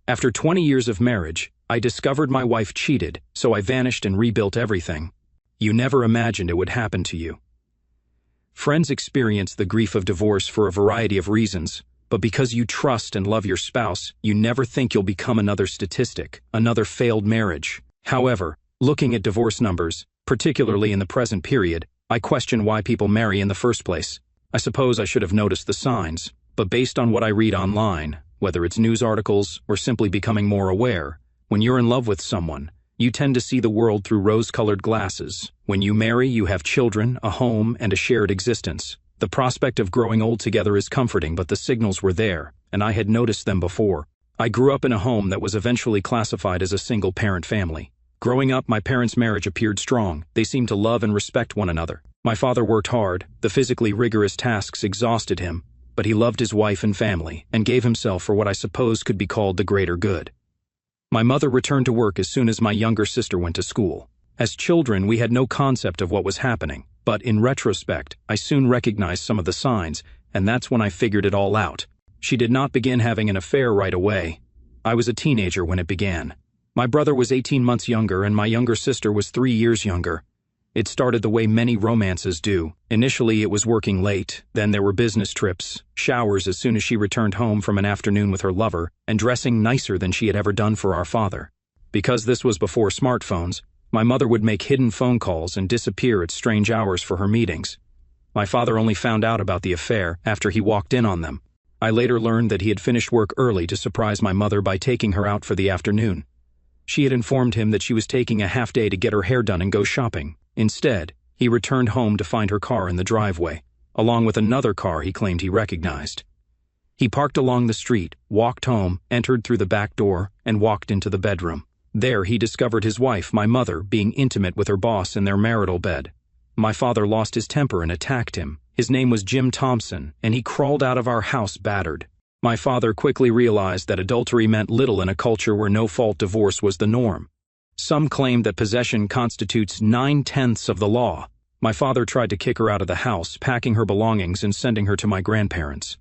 After 20 years of marriage, I discovered my wife cheated, so I vanished and rebuilt everything. You never imagined it would happen to you. Friends experience the grief of divorce for a variety of reasons, but because you trust and love your spouse, you never think you'll become another statistic, another failed marriage. However, looking at divorce numbers, particularly in the present period, I question why people marry in the first place. I suppose I should have noticed the signs, but based on what I read online, whether it's news articles or simply becoming more aware, when you're in love with someone, you tend to see the world through rose-colored glasses. When you marry, you have children, a home, and a shared existence. The prospect of growing old together is comforting, but the signals were there, and I had noticed them before. I grew up in a home that was eventually classified as a single-parent family. Growing up, my parents' marriage appeared strong. They seemed to love and respect one another. My father worked hard. The physically rigorous tasks exhausted him, but he loved his wife and family and gave himself for what I suppose could be called the greater good. My mother returned to work as soon as my younger sister went to school. As children, we had no concept of what was happening, but in retrospect, I soon recognized some of the signs, and that's when I figured it all out. She did not begin having an affair right away. I was a teenager when it began. My brother was 18 months younger, and my younger sister was 3 years younger. It started the way many romances do. Initially, it was working late, then there were business trips, showers as soon as she returned home from an afternoon with her lover, and dressing nicer than she had ever done for our father. Because this was before smartphones, my mother would make hidden phone calls and disappear at strange hours for her meetings. My father only found out about the affair after he walked in on them. I later learned that he had finished work early to surprise my mother by taking her out for the afternoon. She had informed him that she was taking a half day to get her hair done and go shopping. Instead, he returned home to find her car in the driveway, along with another car he claimed he recognized. He parked along the street, walked home, entered through the back door, and walked into the bedroom. There he discovered his wife, my mother, being intimate with her boss in their marital bed. My father lost his temper and attacked him. His name was Jim Thompson, and he crawled out of our house battered. My father quickly realized that adultery meant little in a culture where no-fault divorce was the norm. Some claimed that possession constitutes 9/10 of the law. My father tried to kick her out of the house, packing her belongings and sending her to my grandparents.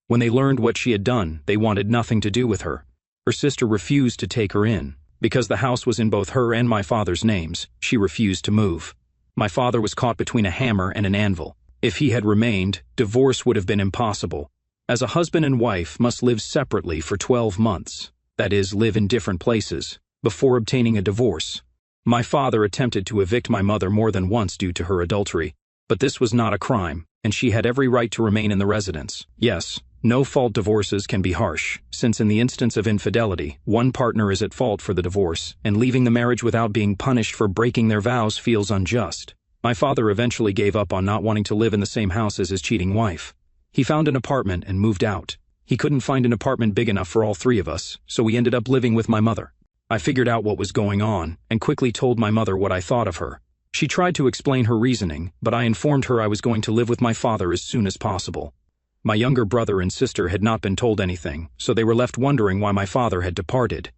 When they learned what she had done, they wanted nothing to do with her. Her sister refused to take her in. Because the house was in both her and my father's names, she refused to move. My father was caught between a hammer and an anvil. If he had remained, divorce would have been impossible, as a husband and wife must live separately for 12 months, that is, live in different places, before obtaining a divorce. My father attempted to evict my mother more than once due to her adultery, but this was not a crime, and she had every right to remain in the residence. Yes, no-fault divorces can be harsh, since in the instance of infidelity, one partner is at fault for the divorce, and leaving the marriage without being punished for breaking their vows feels unjust. My father eventually gave up on not wanting to live in the same house as his cheating wife. He found an apartment and moved out. He couldn't find an apartment big enough for all three of us, so we ended up living with my mother. I figured out what was going on, and quickly told my mother what I thought of her. She tried to explain her reasoning, but I informed her I was going to live with my father as soon as possible. My younger brother and sister had not been told anything, so they were left wondering why my father had departed.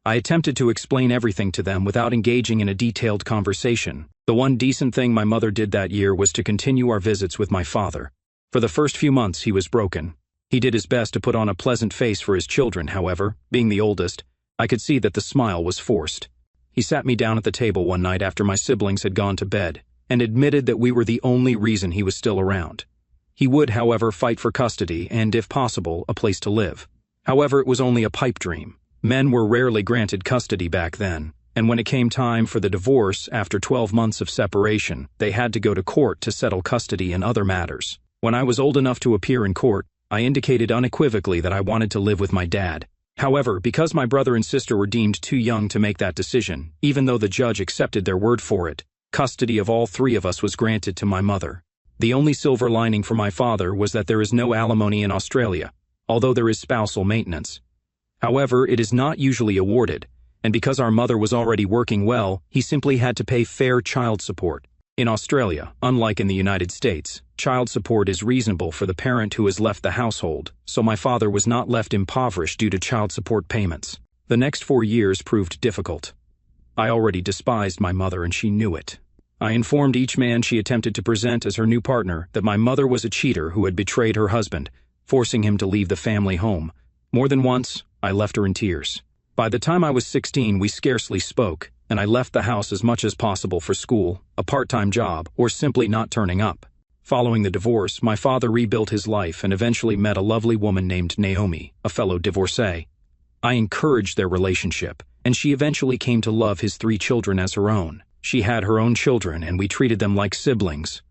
I attempted to explain everything to them without engaging in a detailed conversation. The one decent thing my mother did that year was to continue our visits with my father. For the first few months he was broken. He did his best to put on a pleasant face for his children, however, being the oldest, I could see that the smile was forced. He sat me down at the table one night after my siblings had gone to bed, and admitted that we were the only reason he was still around. He would, however, fight for custody and, if possible, a place to live. However, it was only a pipe dream. Men were rarely granted custody back then, and when it came time for the divorce after 12 months of separation, they had to go to court to settle custody and other matters. When I was old enough to appear in court, I indicated unequivocally that I wanted to live with my dad. However, because my brother and sister were deemed too young to make that decision, even though the judge accepted their word for it, custody of all three of us was granted to my mother. The only silver lining for my father was that there is no alimony in Australia, although there is spousal maintenance. However, it is not usually awarded, and because our mother was already working well, he simply had to pay fair child support. In Australia, unlike in the United States, child support is reasonable for the parent who has left the household, so my father was not left impoverished due to child support payments. The next 4 years proved difficult. I already despised my mother and she knew it. I informed each man she attempted to present as her new partner that my mother was a cheater who had betrayed her husband, forcing him to leave the family home. More than once, I left her in tears. By the time I was 16, we scarcely spoke, and I left the house as much as possible for school, a part-time job, or simply not turning up. Following the divorce, my father rebuilt his life and eventually met a lovely woman named Naomi, a fellow divorcee. I encouraged their relationship, and she eventually came to love his 3 children as her own. She had her own children, and we treated them like siblings.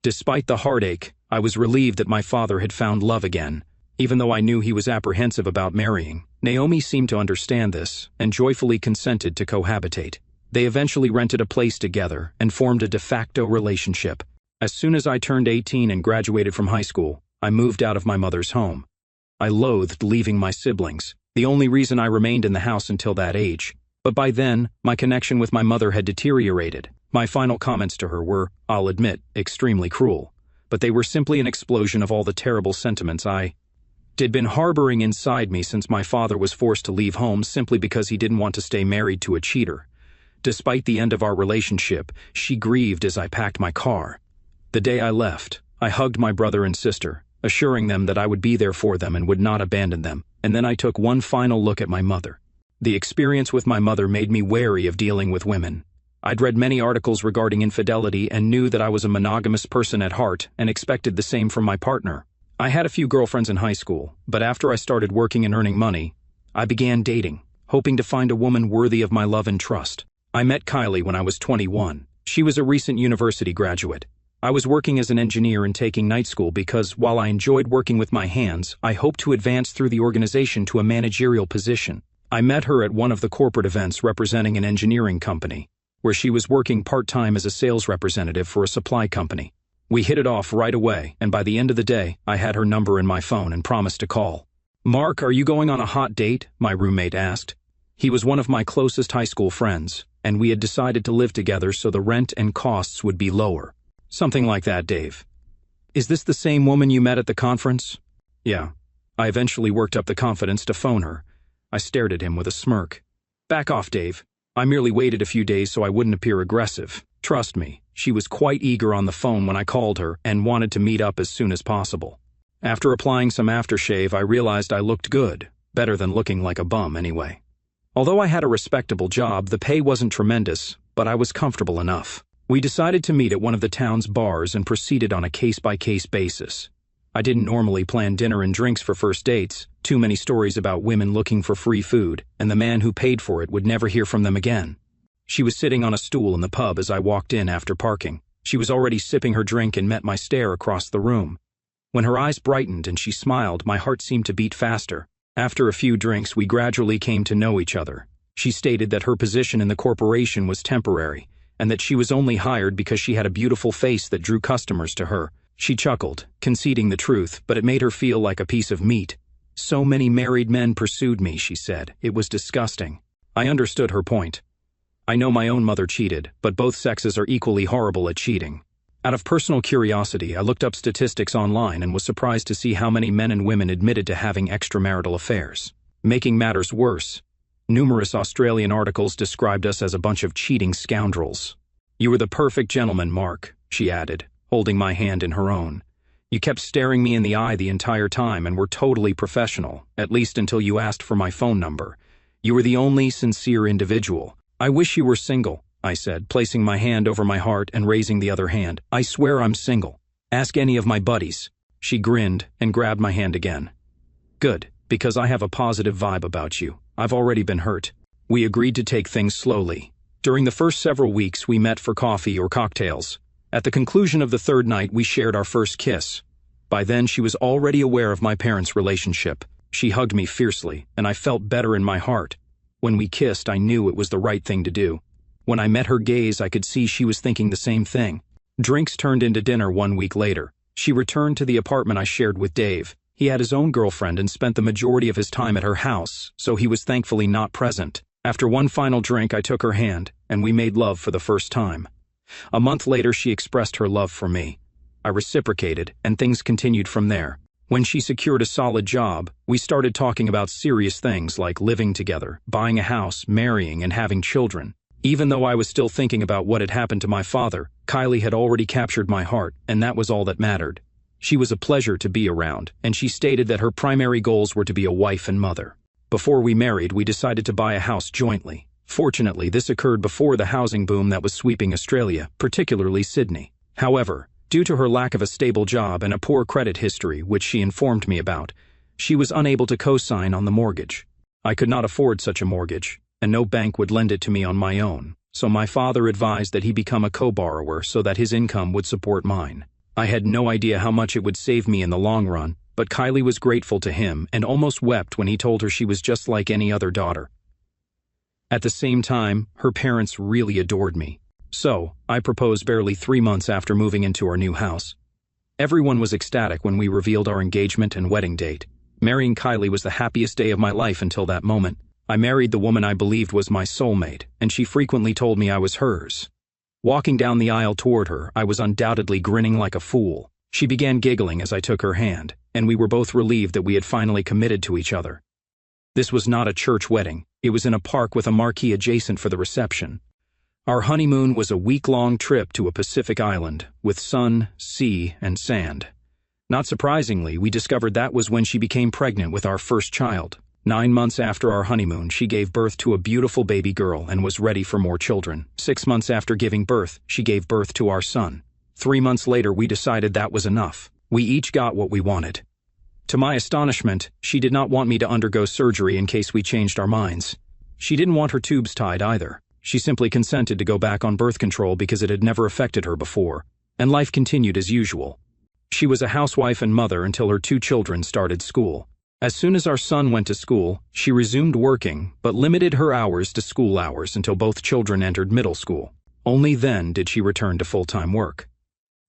Despite the heartache, I was relieved that my father had found love again. Even though I knew he was apprehensive about marrying, Naomi seemed to understand this and joyfully consented to cohabitate. They eventually rented a place together and formed a de facto relationship. As soon as I turned 18 and graduated from high school, I moved out of my mother's home. I loathed leaving my siblings, the only reason I remained in the house until that age. But by then, my connection with my mother had deteriorated. My final comments to her were, I'll admit, extremely cruel, but they were simply an explosion of all the terrible sentiments I'd been harboring inside me since my father was forced to leave home simply because he didn't want to stay married to a cheater. Despite the end of our relationship, she grieved as I packed my car. The day I left, I hugged my brother and sister, assuring them that I would be there for them and would not abandon them, and then I took one final look at my mother. The experience with my mother made me wary of dealing with women. I'd read many articles regarding infidelity and knew that I was a monogamous person at heart and expected the same from my partner. I had a few girlfriends in high school, but after I started working and earning money, I began dating, hoping to find a woman worthy of my love and trust. I met Kylie when I was 21. She was a recent university graduate. I was working as an engineer and taking night school because, while I enjoyed working with my hands, I hoped to advance through the organization to a managerial position. I met her at one of the corporate events representing an engineering company, where she was working part-time as a sales representative for a supply company. We hit it off right away, and by the end of the day, I had her number in my phone and promised to call. Mark, are you going on a hot date? My roommate asked. He was one of my closest high school friends, and we had decided to live together so the rent and costs would be lower. Something like that, Dave. Is this the same woman you met at the conference? Yeah. I eventually worked up the confidence to phone her. I stared at him with a smirk. Back off, Dave. I merely waited a few days so I wouldn't appear aggressive. Trust me, she was quite eager on the phone when I called her and wanted to meet up as soon as possible. After applying some aftershave, I realized I looked good, better than looking like a bum anyway. Although I had a respectable job, the pay wasn't tremendous, but I was comfortable enough. We decided to meet at one of the town's bars and proceeded on a case-by-case basis. I didn't normally plan dinner and drinks for first dates, too many stories about women looking for free food, and the man who paid for it would never hear from them again. She was sitting on a stool in the pub as I walked in after parking. She was already sipping her drink and met my stare across the room. When her eyes brightened and she smiled, my heart seemed to beat faster. After a few drinks, we gradually came to know each other. She stated that her position in the corporation was temporary, and that she was only hired because she had a beautiful face that drew customers to her. She chuckled, conceding the truth, but it made her feel like a piece of meat. So many married men pursued me, she said. It was disgusting. I understood her point. I know my own mother cheated, but both sexes are equally horrible at cheating. Out of personal curiosity, I looked up statistics online and was surprised to see how many men and women admitted to having extramarital affairs. Making matters worse, numerous Australian articles described us as a bunch of cheating scoundrels. You were the perfect gentleman, Mark, she added, holding my hand in her own. You kept staring me in the eye the entire time and were totally professional, at least until you asked for my phone number. You were the only sincere individual. I wish you were single, I said, placing my hand over my heart and raising the other hand. I swear I'm single. Ask any of my buddies. She grinned and grabbed my hand again. Good, because I have a positive vibe about you. I've already been hurt. We agreed to take things slowly. During the first several weeks, we met for coffee or cocktails. At the conclusion of the third night, we shared our first kiss. By then, she was already aware of my parents' relationship. She hugged me fiercely, and I felt better in my heart. When we kissed, I knew it was the right thing to do. When I met her gaze, I could see she was thinking the same thing. Drinks turned into dinner 1 week later. She returned to the apartment I shared with Dave. He had his own girlfriend and spent the majority of his time at her house, so he was thankfully not present. After one final drink, I took her hand, and we made love for the first time. A month later, she expressed her love for me. I reciprocated, and things continued from there. When she secured a solid job, we started talking about serious things like living together, buying a house, marrying, and having children. Even though I was still thinking about what had happened to my father, Kylie had already captured my heart, and that was all that mattered. She was a pleasure to be around, and she stated that her primary goals were to be a wife and mother. Before we married, we decided to buy a house jointly. Fortunately, this occurred before the housing boom that was sweeping Australia, particularly Sydney. However, due to her lack of a stable job and a poor credit history, which she informed me about, she was unable to co-sign on the mortgage. I could not afford such a mortgage, and no bank would lend it to me on my own, so my father advised that he become a co-borrower so that his income would support mine. I had no idea how much it would save me in the long run, but Kylie was grateful to him and almost wept when he told her she was just like any other daughter. At the same time, her parents really adored me. So, I proposed barely 3 months after moving into our new house. Everyone was ecstatic when we revealed our engagement and wedding date. Marrying Kylie was the happiest day of my life until that moment. I married the woman I believed was my soulmate, and she frequently told me I was hers. Walking down the aisle toward her, I was undoubtedly grinning like a fool. She began giggling as I took her hand, and we were both relieved that we had finally committed to each other. This was not a church wedding. It was in a park with a marquee adjacent for the reception. Our honeymoon was a week-long trip to a Pacific island, with sun, sea, and sand. Not surprisingly, we discovered that was when she became pregnant with our first child. 9 months after our honeymoon, she gave birth to a beautiful baby girl and was ready for more children. 6 months after giving birth, she gave birth to our son. 3 months later, we decided that was enough. We each got what we wanted. To my astonishment, she did not want me to undergo surgery in case we changed our minds. She didn't want her tubes tied either. She simply consented to go back on birth control because it had never affected her before, and life continued as usual. She was a housewife and mother until her 2 children started school. As soon as our son went to school, she resumed working, but limited her hours to school hours until both children entered middle school. Only then did she return to full-time work.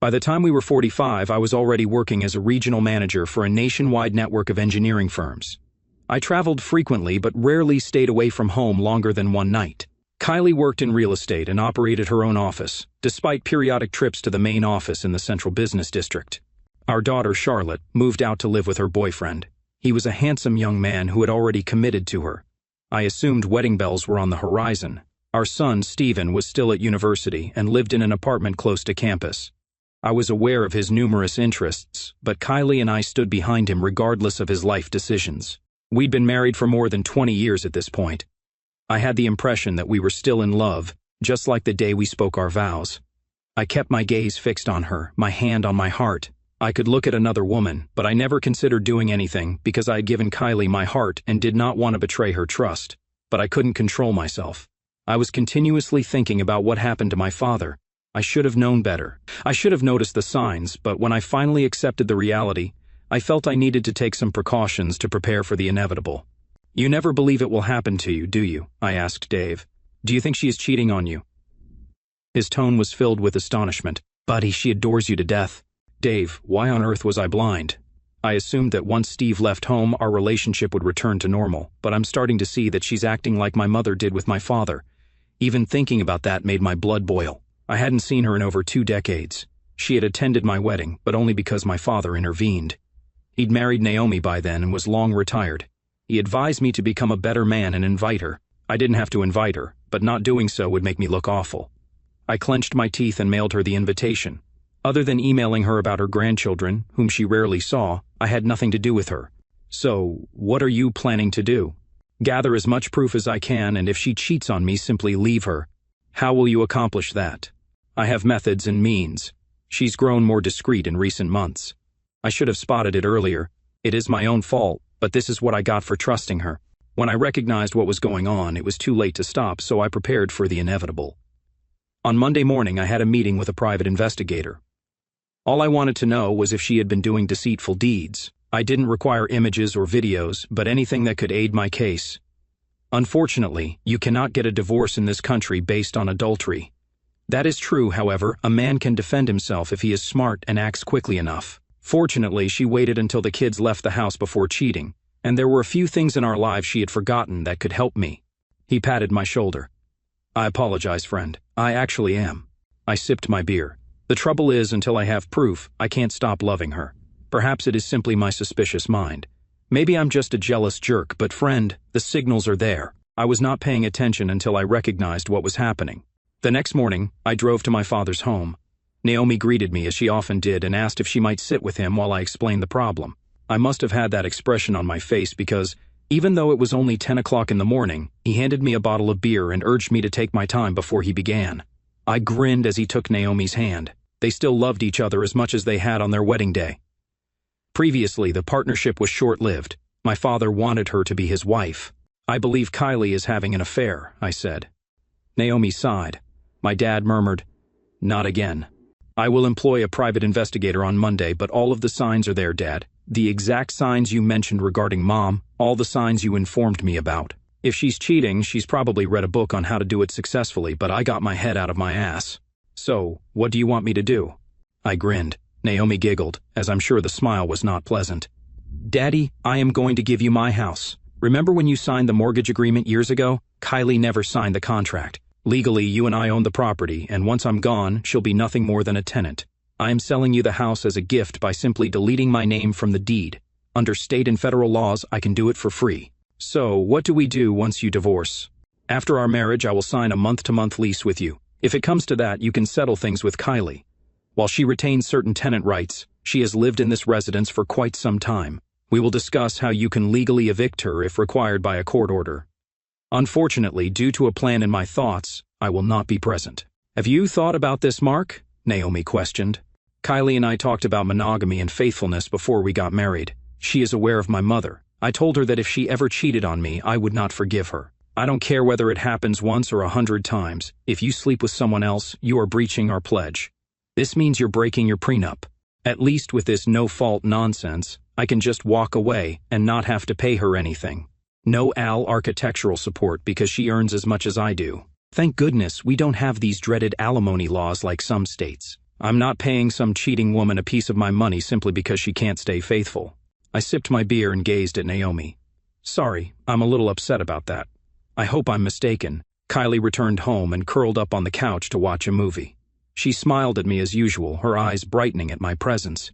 By the time we were 45, I was already working as a regional manager for a nationwide network of engineering firms. I traveled frequently but rarely stayed away from home longer than one night. Kylie worked in real estate and operated her own office, despite periodic trips to the main office in the central business district. Our daughter, Charlotte, moved out to live with her boyfriend. He was a handsome young man who had already committed to her. I assumed wedding bells were on the horizon. Our son, Stephen, was still at university and lived in an apartment close to campus. I was aware of his numerous interests, but Kylie and I stood behind him regardless of his life decisions. We'd been married for more than 20 years at this point. I had the impression that we were still in love, just like the day we spoke our vows. I kept my gaze fixed on her, my hand on my heart. I could look at another woman, but I never considered doing anything because I had given Kylie my heart and did not want to betray her trust. But I couldn't control myself. I was continuously thinking about what happened to my father. I should have known better. I should have noticed the signs, but when I finally accepted the reality, I felt I needed to take some precautions to prepare for the inevitable. "You never believe it will happen to you, do you?" I asked Dave. "Do you think she is cheating on you?" His tone was filled with astonishment. "Buddy, she adores you to death." "Dave, why on earth was I blind?" I assumed that once Steve left home, our relationship would return to normal, but I'm starting to see that she's acting like my mother did with my father. Even thinking about that made my blood boil. I hadn't seen her in over 2 decades. She had attended my wedding, but only because my father intervened. He'd married Naomi by then and was long retired. He advised me to become a better man and invite her. I didn't have to invite her, but not doing so would make me look awful. I clenched my teeth and mailed her the invitation. Other than emailing her about her grandchildren, whom she rarely saw, I had nothing to do with her. "So, what are you planning to do?" "Gather as much proof as I can, and if she cheats on me, simply leave her." "How will you accomplish that?" "I have methods and means. She's grown more discreet in recent months. I should have spotted it earlier. It is my own fault, but this is what I got for trusting her. When I recognized what was going on, it was too late to stop, so I prepared for the inevitable." On Monday morning, I had a meeting with a private investigator. All I wanted to know was if she had been doing deceitful deeds. I didn't require images or videos, but anything that could aid my case. Unfortunately, you cannot get a divorce in this country based on adultery. That is true, however, a man can defend himself if he is smart and acts quickly enough. Fortunately, she waited until the kids left the house before cheating, and there were a few things in our lives she had forgotten that could help me. He patted my shoulder. "I apologize, friend. I actually am." I sipped my beer. "The trouble is, until I have proof, I can't stop loving her. Perhaps it is simply my suspicious mind. Maybe I'm just a jealous jerk, but friend, the signals are there." I was not paying attention until I recognized what was happening. The next morning, I drove to my father's home. Naomi greeted me as she often did and asked if she might sit with him while I explained the problem. I must have had that expression on my face because, even though it was only 10 o'clock in the morning, he handed me a bottle of beer and urged me to take my time before he began. I grinned as he took Naomi's hand. They still loved each other as much as they had on their wedding day. Previously, the partnership was short-lived. My father wanted her to be his wife. "I believe Kylie is having an affair," I said. Naomi sighed. My dad murmured, "Not again. I will employ a private investigator on Monday, but all of the signs are there, Dad. The exact signs you mentioned regarding Mom, all the signs you informed me about. If she's cheating, she's probably read a book on how to do it successfully, but I got my head out of my ass. So, what do you want me to do?" I grinned. Naomi giggled, as I'm sure the smile was not pleasant. "Daddy, I am going to give you my house. Remember when you signed the mortgage agreement years ago? Kylie never signed the contract. Legally, you and I own the property, and once I'm gone, she'll be nothing more than a tenant. I am selling you the house as a gift by simply deleting my name from the deed. Under state and federal laws, I can do it for free. So, what do we do once you divorce? After our marriage, I will sign a month-to-month lease with you. If it comes to that, you can settle things with Kylie. While she retains certain tenant rights, she has lived in this residence for quite some time. We will discuss how you can legally evict her if required by a court order. Unfortunately, due to a plan in my thoughts, I will not be present." "Have you thought about this, Mark?" Naomi questioned. "Kylie and I talked about monogamy and faithfulness before we got married. She is aware of my mother. I told her that if she ever cheated on me, I would not forgive her. I don't care whether it happens once or 100 times. If you sleep with someone else, you are breaching our pledge. This means you're breaking your prenup. At least with this no-fault nonsense, I can just walk away and not have to pay her anything. No architectural support because she earns as much as I do. Thank goodness we don't have these dreaded alimony laws like some states. I'm not paying some cheating woman a piece of my money simply because she can't stay faithful." I sipped my beer and gazed at Naomi. "Sorry, I'm a little upset about that. I hope I'm mistaken." Kylie returned home and curled up on the couch to watch a movie. She smiled at me as usual, her eyes brightening at my presence.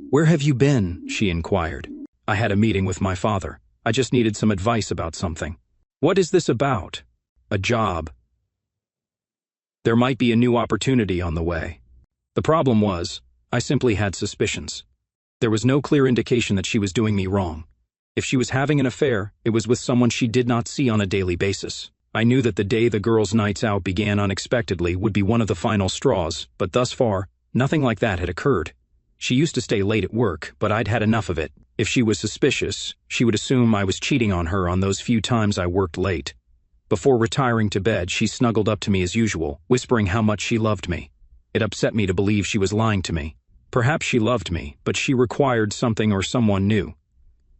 "Where have you been?" she inquired. "I had a meeting with my father. I just needed some advice about something." "What is this about?" "A job. There might be a new opportunity on the way." The problem was, I simply had suspicions. There was no clear indication that she was doing me wrong. If she was having an affair, it was with someone she did not see on a daily basis. I knew that the day the girls' nights out began unexpectedly would be one of the final straws, but thus far, nothing like that had occurred. She used to stay late at work, but I'd had enough of it. If she was suspicious, she would assume I was cheating on her on those few times I worked late. Before retiring to bed, she snuggled up to me as usual, whispering how much she loved me. It upset me to believe she was lying to me. Perhaps she loved me, but she required something or someone new.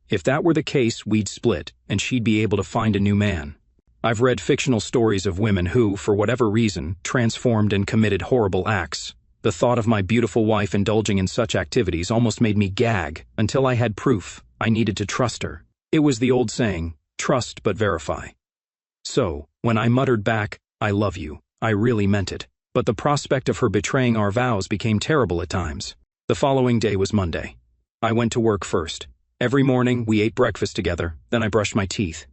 If that were the case, we'd split, and she'd be able to find a new man. I've read fictional stories of women who, for whatever reason, transformed and committed horrible acts. The thought of my beautiful wife indulging in such activities almost made me gag. Until I had proof, I needed to trust her. It was the old saying, trust but verify. So, when I muttered back, "I love you," I really meant it. But the prospect of her betraying our vows became terrible at times. The following day was Monday. I went to work first. Every morning, we ate breakfast together, then I brushed my teeth.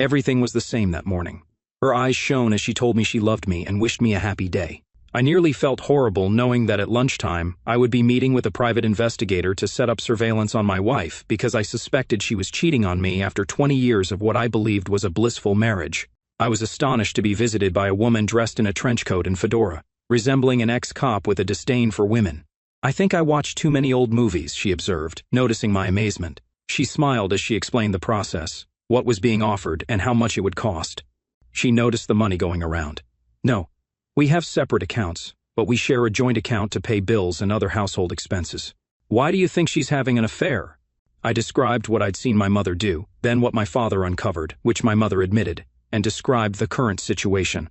Everything was the same that morning. Her eyes shone as she told me she loved me and wished me a happy day. I nearly felt horrible knowing that at lunchtime, I would be meeting with a private investigator to set up surveillance on my wife because I suspected she was cheating on me after 20 years of what I believed was a blissful marriage. I was astonished to be visited by a woman dressed in a trench coat and fedora, resembling an ex-cop with a disdain for women. "I think I watched too many old movies," she observed, noticing my amazement. She smiled as she explained the process, what was being offered, and how much it would cost. She noticed the money going around. "No, we have separate accounts, but we share a joint account to pay bills and other household expenses." "Why do you think she's having an affair?" I described what I'd seen my mother do, then what my father uncovered, which my mother admitted, and described the current situation.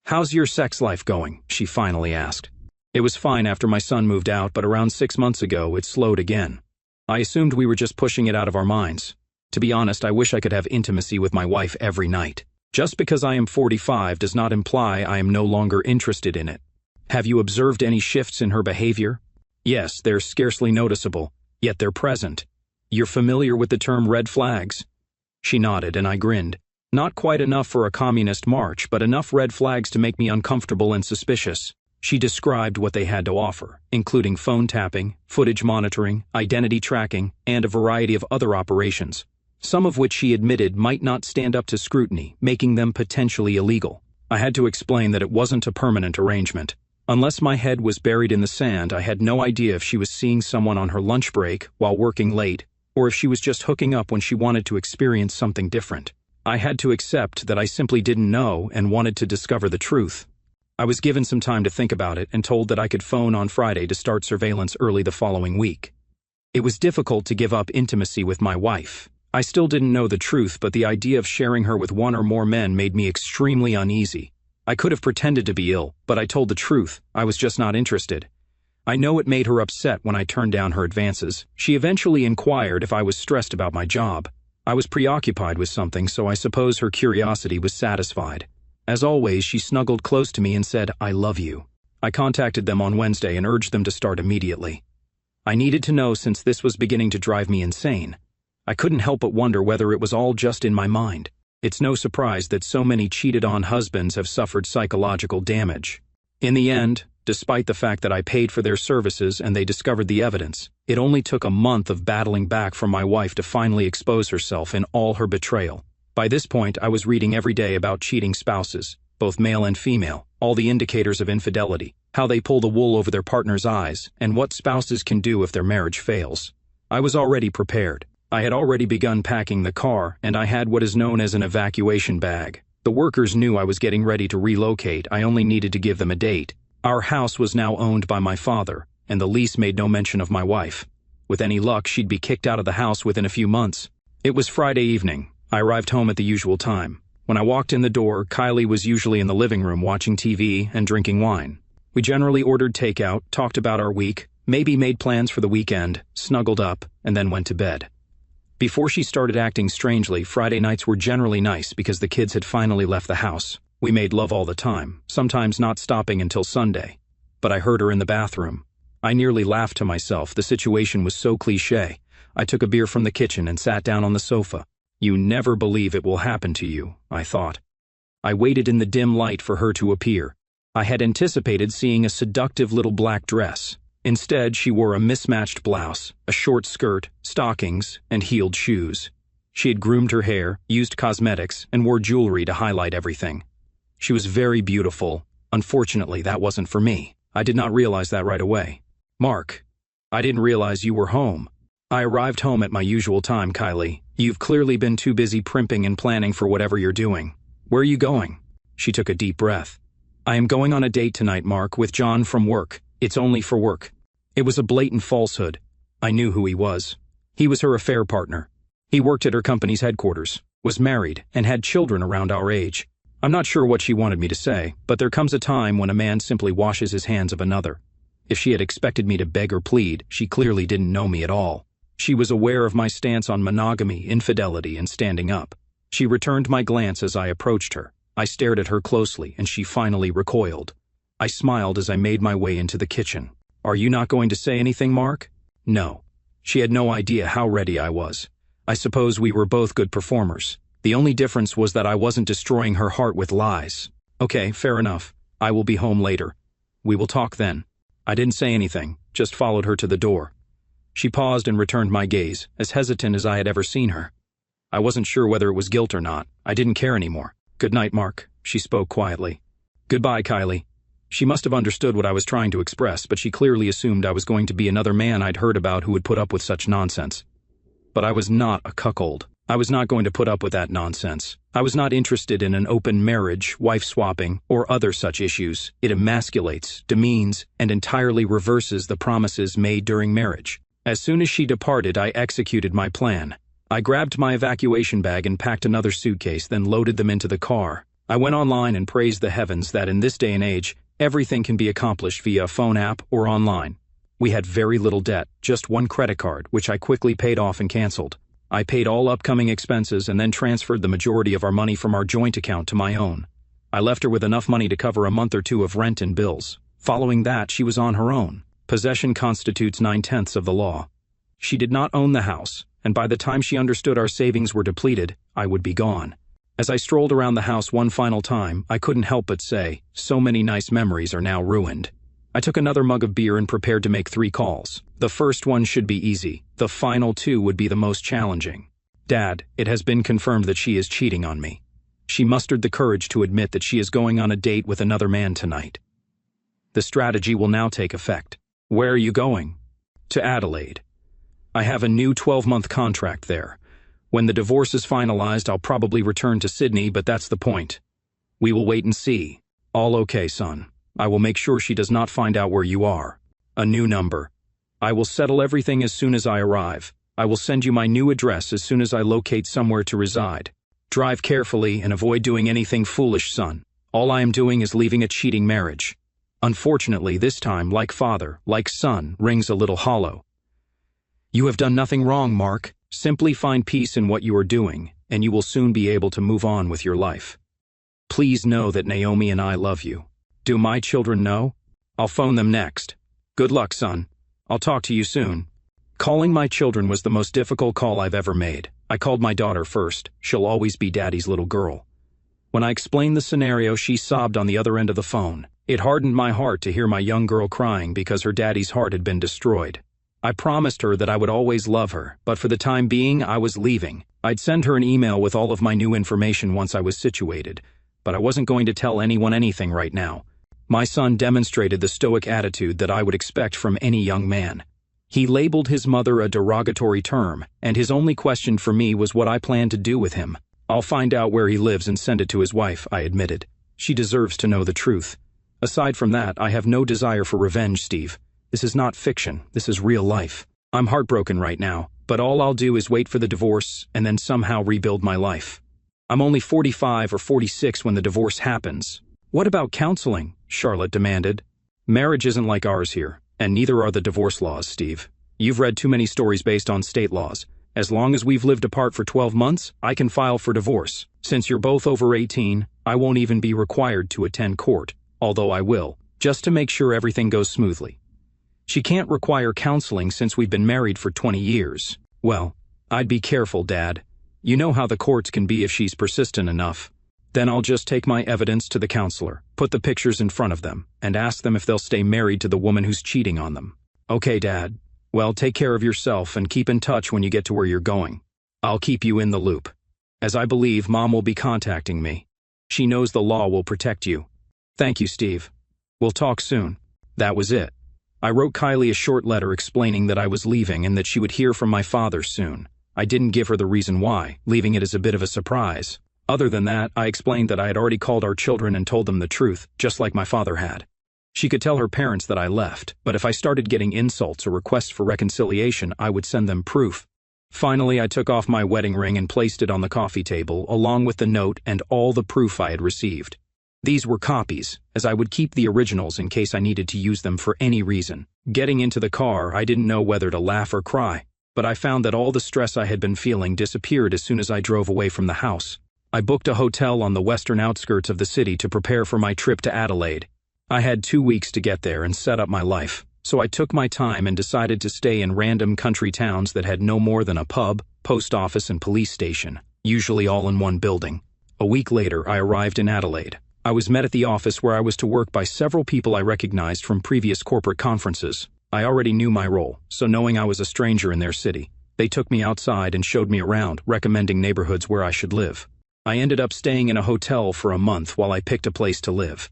"How's your sex life going?" she finally asked. "It was fine after my son moved out, but around 6 months ago it slowed again. I assumed we were just pushing it out of our minds. To be honest, I wish I could have intimacy with my wife every night. Just because I am 45 does not imply I am no longer interested in it." "Have you observed any shifts in her behavior?" "Yes, they're scarcely noticeable, yet they're present. You're familiar with the term red flags?" She nodded and I grinned. Not quite enough for a communist march, but enough red flags to make me uncomfortable and suspicious. She described what they had to offer, including phone tapping, footage monitoring, identity tracking, and a variety of other operations, some of which she admitted might not stand up to scrutiny, making them potentially illegal. I had to explain that it wasn't a permanent arrangement. Unless my head was buried in the sand, I had no idea if she was seeing someone on her lunch break while working late, or if she was just hooking up when she wanted to experience something different. I had to accept that I simply didn't know and wanted to discover the truth. I was given some time to think about it and told that I could phone on Friday to start surveillance early the following week. It was difficult to give up intimacy with my wife. I still didn't know the truth, but the idea of sharing her with one or more men made me extremely uneasy. I could have pretended to be ill, but I told the truth. I was just not interested. I know it made her upset when I turned down her advances. She eventually inquired if I was stressed about my job. I was preoccupied with something, so I suppose her curiosity was satisfied. As always, she snuggled close to me and said, "I love you." I contacted them on Wednesday and urged them to start immediately. I needed to know since this was beginning to drive me insane. I couldn't help but wonder whether it was all just in my mind. It's no surprise that so many cheated-on husbands have suffered psychological damage. In the end, despite the fact that I paid for their services and they discovered the evidence, it only took a month of battling back from my wife to finally expose herself in all her betrayal. By this point, I was reading every day about cheating spouses, both male and female, all the indicators of infidelity, how they pull the wool over their partner's eyes, and what spouses can do if their marriage fails. I was already prepared. I had already begun packing the car, and I had what is known as an evacuation bag. The workers knew I was getting ready to relocate. I only needed to give them a date. Our house was now owned by my father, and the lease made no mention of my wife. With any luck, she'd be kicked out of the house within a few months. It was Friday evening. I arrived home at the usual time. When I walked in the door, Kylie was usually in the living room watching TV and drinking wine. We generally ordered takeout, talked about our week, maybe made plans for the weekend, snuggled up, and then went to bed. Before she started acting strangely, Friday nights were generally nice because the kids had finally left the house. We made love all the time, sometimes not stopping until Sunday. But I heard her in the bathroom. I nearly laughed to myself. The situation was so cliché. I took a beer from the kitchen and sat down on the sofa. You never believe it will happen to you, I thought. I waited in the dim light for her to appear. I had anticipated seeing a seductive little black dress. Instead, she wore a mismatched blouse, a short skirt, stockings, and heeled shoes. She had groomed her hair, used cosmetics, and wore jewelry to highlight everything. She was very beautiful. Unfortunately, that wasn't for me. I did not realize that right away. "Mark, I didn't realize you were home." "I arrived home at my usual time, Kylie. You've clearly been too busy primping and planning for whatever you're doing. Where are you going?" She took a deep breath. "I am going on a date tonight, Mark, with John from work. It's only for work." It was a blatant falsehood. I knew who he was. He was her affair partner. He worked at her company's headquarters, was married, and had children around our age. I'm not sure what she wanted me to say, but there comes a time when a man simply washes his hands of another. If she had expected me to beg or plead, she clearly didn't know me at all. She was aware of my stance on monogamy, infidelity, and standing up. She returned my glance as I approached her. I stared at her closely, and she finally recoiled. I smiled as I made my way into the kitchen. "Are you not going to say anything, Mark?" No. She had no idea how ready I was. I suppose we were both good performers. The only difference was that I wasn't destroying her heart with lies. "Okay, fair enough. I will be home later. We will talk then." I didn't say anything, just followed her to the door. She paused and returned my gaze, as hesitant as I had ever seen her. I wasn't sure whether it was guilt or not. I didn't care anymore. "Good night, Mark," she spoke quietly. "Goodbye, Kylie." She must have understood what I was trying to express, but she clearly assumed I was going to be another man I'd heard about who would put up with such nonsense. But I was not a cuckold. I was not going to put up with that nonsense. I was not interested in an open marriage, wife-swapping, or other such issues. It emasculates, demeans, and entirely reverses the promises made during marriage. As soon as she departed, I executed my plan. I grabbed my evacuation bag and packed another suitcase, then loaded them into the car. I went online and praised the heavens that in this day and age, everything can be accomplished via a phone app or online. We had very little debt, just one credit card, which I quickly paid off and canceled. I paid all upcoming expenses and then transferred the majority of our money from our joint account to my own. I left her with enough money to cover a month or two of rent and bills. Following that, she was on her own. Possession constitutes 9/10 of the law. She did not own the house, and by the time she understood our savings were depleted, I would be gone. As I strolled around the house one final time, I couldn't help but say, so many nice memories are now ruined. I took another mug of beer and prepared to make 3 calls. The first one should be easy. The final 2 would be the most challenging. Dad, it has been confirmed that she is cheating on me. She mustered the courage to admit that she is going on a date with another man tonight. The strategy will now take effect. Where are you going? To Adelaide. I have a new 12-month contract there. When the divorce is finalized, I'll probably return to Sydney, but that's the point. We will wait and see. All okay, son. I will make sure she does not find out where you are. A new number. I will settle everything as soon as I arrive. I will send you my new address as soon as I locate somewhere to reside. Drive carefully and avoid doing anything foolish, son. All I am doing is leaving a cheating marriage. Unfortunately, this time, like father, like son, rings a little hollow. You have done nothing wrong, Mark. Simply find peace in what you are doing, and you will soon be able to move on with your life. Please know that Naomi and I love you. Do my children know? I'll phone them next. Good luck, son. I'll talk to you soon. Calling my children was the most difficult call I've ever made. I called my daughter first. She'll always be Daddy's little girl. When I explained the scenario, she sobbed on the other end of the phone. It hardened my heart to hear my young girl crying because her daddy's heart had been destroyed. I promised her that I would always love her, but for the time being, I was leaving. I'd send her an email with all of my new information once I was situated, but I wasn't going to tell anyone anything right now. My son demonstrated the stoic attitude that I would expect from any young man. He labeled his mother a derogatory term, and his only question for me was what I planned to do with him. I'll find out where he lives and send it to his wife, I admitted. She deserves to know the truth. Aside from that, I have no desire for revenge, Steve. This is not fiction, this is real life. I'm heartbroken right now, but all I'll do is wait for the divorce and then somehow rebuild my life. I'm only 45 or 46 when the divorce happens. What about counseling? Charlotte demanded. Marriage isn't like ours here, and neither are the divorce laws, Steve. You've read too many stories based on state laws. As long as we've lived apart for 12 months, I can file for divorce. Since you're both over 18, I won't even be required to attend court, although I will, just to make sure everything goes smoothly. She can't require counseling since we've been married for 20 years. Well, I'd be careful, Dad. You know how the courts can be if she's persistent enough. Then I'll just take my evidence to the counselor, put the pictures in front of them, and ask them if they'll stay married to the woman who's cheating on them. Okay, Dad. Well, take care of yourself and keep in touch when you get to where you're going. I'll keep you in the loop, as I believe Mom will be contacting me. She knows the law will protect you. Thank you, Steve. We'll talk soon. That was it. I wrote Kylie a short letter explaining that I was leaving and that she would hear from my father soon. I didn't give her the reason why, leaving it as a bit of a surprise. Other than that, I explained that I had already called our children and told them the truth, just like my father had. She could tell her parents that I left, but if I started getting insults or requests for reconciliation, I would send them proof. Finally, I took off my wedding ring and placed it on the coffee table, along with the note and all the proof I had received. These were copies, as I would keep the originals in case I needed to use them for any reason. Getting into the car, I didn't know whether to laugh or cry, but I found that all the stress I had been feeling disappeared as soon as I drove away from the house. I booked a hotel on the western outskirts of the city to prepare for my trip to Adelaide. I had 2 weeks to get there and set up my life, so I took my time and decided to stay in random country towns that had no more than a pub, post office, and police station, usually all in one building. A week later, I arrived in Adelaide. I was met at the office where I was to work by several people I recognized from previous corporate conferences. I already knew my role, so knowing I was a stranger in their city, they took me outside and showed me around, recommending neighborhoods where I should live. I ended up staying in a hotel for a month while I picked a place to live.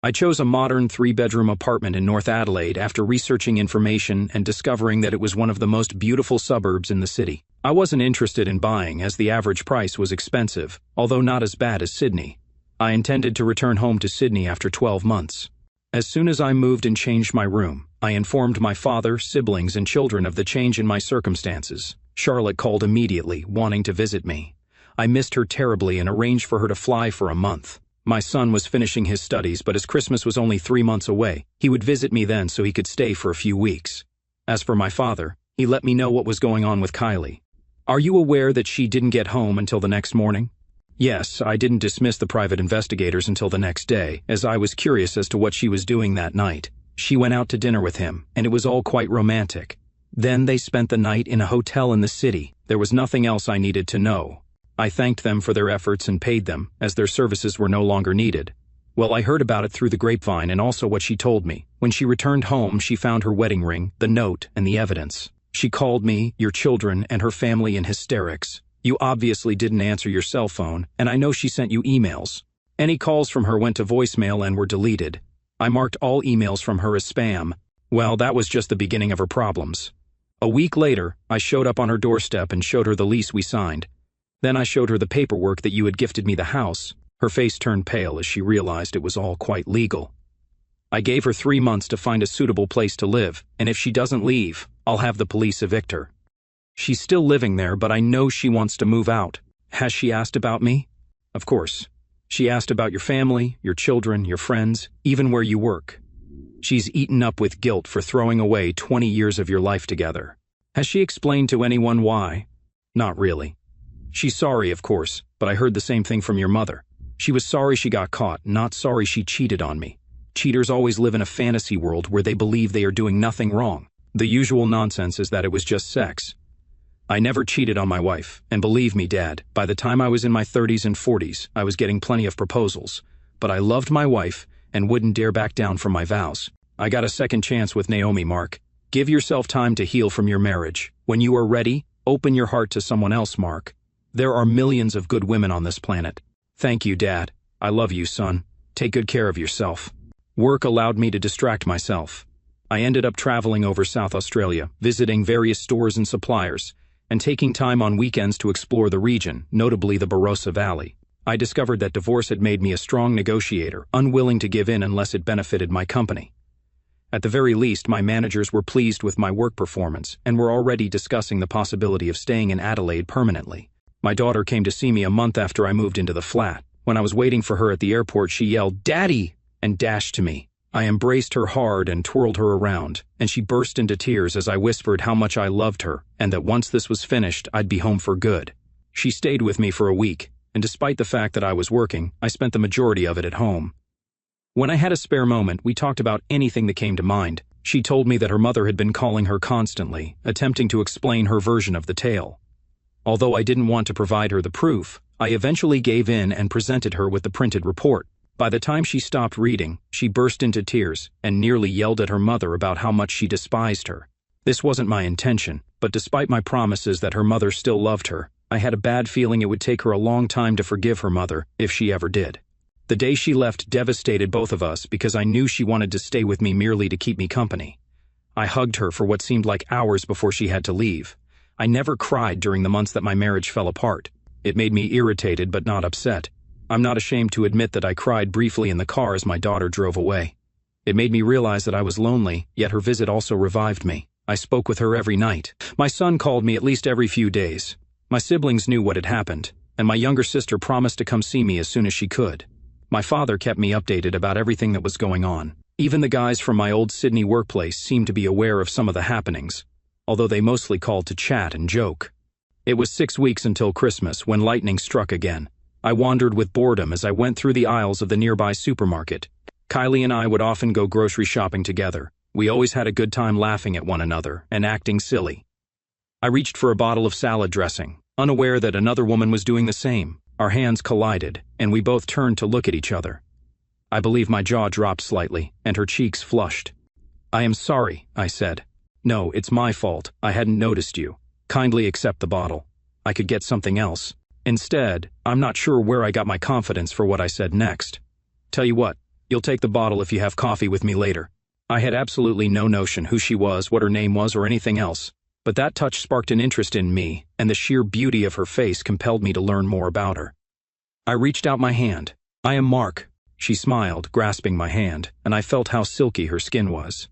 I chose a modern 3-bedroom apartment in North Adelaide after researching information and discovering that it was one of the most beautiful suburbs in the city. I wasn't interested in buying as the average price was expensive, although not as bad as Sydney. I intended to return home to Sydney after 12 months. As soon as I moved and changed my room, I informed my father, siblings, and children of the change in my circumstances. Charlotte called immediately, wanting to visit me. I missed her terribly and arranged for her to fly for a month. My son was finishing his studies, but as Christmas was only 3 months away, he would visit me then so he could stay for a few weeks. As for my father, he let me know what was going on with Kylie. Are you aware that she didn't get home until the next morning? Yes, I didn't dismiss the private investigators until the next day, as I was curious as to what she was doing that night. She went out to dinner with him, and it was all quite romantic. Then they spent the night in a hotel in the city. There was nothing else I needed to know. I thanked them for their efforts and paid them, as their services were no longer needed. Well, I heard about it through the grapevine and also what she told me. When she returned home, she found her wedding ring, the note, and the evidence. She called me, your children, and her family in hysterics. You obviously didn't answer your cell phone, and I know she sent you emails. Any calls from her went to voicemail and were deleted. I marked all emails from her as spam. Well, that was just the beginning of her problems. A week later, I showed up on her doorstep and showed her the lease we signed. Then I showed her the paperwork that you had gifted me the house. Her face turned pale as she realized it was all quite legal. I gave her 3 months to find a suitable place to live, and if she doesn't leave, I'll have the police evict her. She's still living there, but I know she wants to move out. Has she asked about me? Of course. She asked about your family, your children, your friends, even where you work. She's eaten up with guilt for throwing away 20 years of your life together. Has she explained to anyone why? Not really. She's sorry, of course, but I heard the same thing from your mother. She was sorry she got caught, not sorry she cheated on me. Cheaters always live in a fantasy world where they believe they are doing nothing wrong. The usual nonsense is that it was just sex. I never cheated on my wife, and believe me, Dad, by the time I was in my 30s and 40s, I was getting plenty of proposals. But I loved my wife and wouldn't dare back down from my vows. I got a second chance with Naomi, Mark. Give yourself time to heal from your marriage. When you are ready, open your heart to someone else, Mark. There are millions of good women on this planet. Thank you, Dad. I love you, son. Take good care of yourself. Work allowed me to distract myself. I ended up traveling over South Australia, visiting various stores and suppliers, and taking time on weekends to explore the region, notably the Barossa Valley. I discovered that divorce had made me a strong negotiator, unwilling to give in unless it benefited my company. At the very least, my managers were pleased with my work performance and were already discussing the possibility of staying in Adelaide permanently. My daughter came to see me a month after I moved into the flat. When I was waiting for her at the airport, she yelled, "Daddy!" and dashed to me. I embraced her hard and twirled her around, and she burst into tears as I whispered how much I loved her and that once this was finished, I'd be home for good. She stayed with me for a week, and despite the fact that I was working, I spent the majority of it at home. When I had a spare moment, we talked about anything that came to mind. She told me that her mother had been calling her constantly, attempting to explain her version of the tale. Although I didn't want to provide her the proof, I eventually gave in and presented her with the printed report. By the time she stopped reading, she burst into tears and nearly yelled at her mother about how much she despised her. This wasn't my intention, but despite my promises that her mother still loved her, I had a bad feeling it would take her a long time to forgive her mother, if she ever did. The day she left devastated both of us because I knew she wanted to stay with me merely to keep me company. I hugged her for what seemed like hours before she had to leave. I never cried during the months that my marriage fell apart. It made me irritated but not upset. I'm not ashamed to admit that I cried briefly in the car as my daughter drove away. It made me realize that I was lonely, yet her visit also revived me. I spoke with her every night. My son called me at least every few days. My siblings knew what had happened, and my younger sister promised to come see me as soon as she could. My father kept me updated about everything that was going on. Even the guys from my old Sydney workplace seemed to be aware of some of the happenings, although they mostly called to chat and joke. It was 6 weeks until Christmas when lightning struck again. I wandered with boredom as I went through the aisles of the nearby supermarket. Kylie and I would often go grocery shopping together. We always had a good time laughing at one another and acting silly. I reached for a bottle of salad dressing, unaware that another woman was doing the same. Our hands collided, and we both turned to look at each other. I believe my jaw dropped slightly, and her cheeks flushed. "I am sorry," I said. "No, it's my fault. I hadn't noticed you. Kindly accept the bottle. I could get something else." Instead, I'm not sure where I got my confidence for what I said next. "Tell you what, you'll take the bottle if you have coffee with me later." I had absolutely no notion who she was, what her name was, or anything else. But that touch sparked an interest in me, and the sheer beauty of her face compelled me to learn more about her. I reached out my hand. "I am Mark." She smiled, grasping my hand, and I felt how silky her skin was.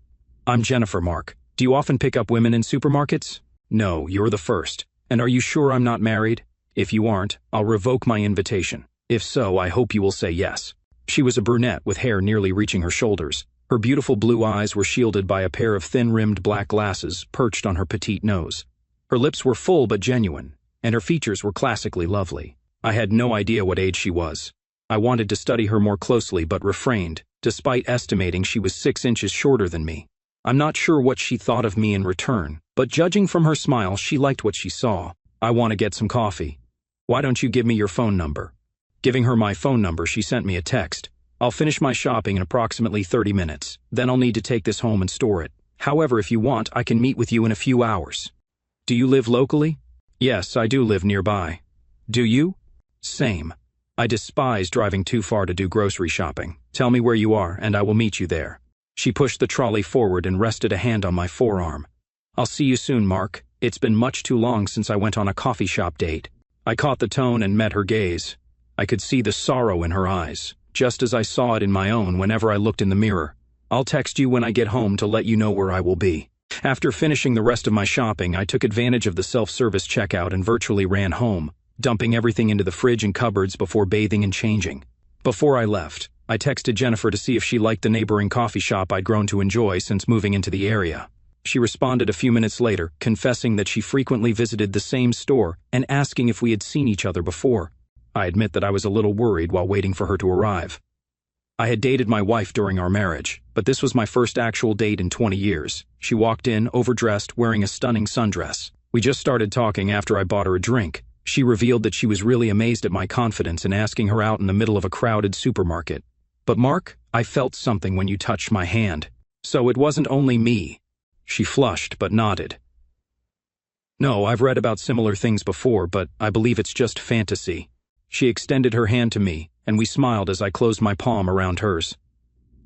"I'm Jennifer, Mark. Do you often pick up women in supermarkets?" "No, you're the first. And are you sure I'm not married? If you aren't, I'll revoke my invitation. If so, I hope you will say yes." She was a brunette with hair nearly reaching her shoulders. Her beautiful blue eyes were shielded by a pair of thin-rimmed black glasses perched on her petite nose. Her lips were full but genuine, and her features were classically lovely. I had no idea what age she was. I wanted to study her more closely but refrained, despite estimating she was 6 inches shorter than me. I'm not sure what she thought of me in return, but judging from her smile, she liked what she saw. "I want to get some coffee." Why don't you give me your phone number? Giving her my phone number, she sent me a text. I'll finish my shopping in approximately 30 minutes. Then I'll need to take this home and store it. However, if you want, I can meet with you in a few hours. Do you live locally? Yes, I do live nearby. Do you? Same. I despise driving too far to do grocery shopping. Tell me where you are, and I will meet you there. She pushed the trolley forward and rested a hand on my forearm. I'll see you soon, Mark. It's been much too long since I went on a coffee shop date. I caught the tone and met her gaze. I could see the sorrow in her eyes, just as I saw it in my own whenever I looked in the mirror. I'll text you when I get home to let you know where I will be. After finishing the rest of my shopping, I took advantage of the self-service checkout and virtually ran home, dumping everything into the fridge and cupboards before bathing and changing. Before I left, I texted Jennifer to see if she liked the neighboring coffee shop I'd grown to enjoy since moving into the area. She responded a few minutes later, confessing that she frequently visited the same store and asking if we had seen each other before. I admit that I was a little worried while waiting for her to arrive. I had dated my wife during our marriage, but this was my first actual date in 20 years. She walked in, overdressed, wearing a stunning sundress. We just started talking after I bought her a drink. She revealed that she was really amazed at my confidence in asking her out in the middle of a crowded supermarket. But Mark, I felt something when you touched my hand. So it wasn't only me. She flushed but nodded. No, I've read about similar things before, but I believe it's just fantasy. She extended her hand to me, and we smiled as I closed my palm around hers.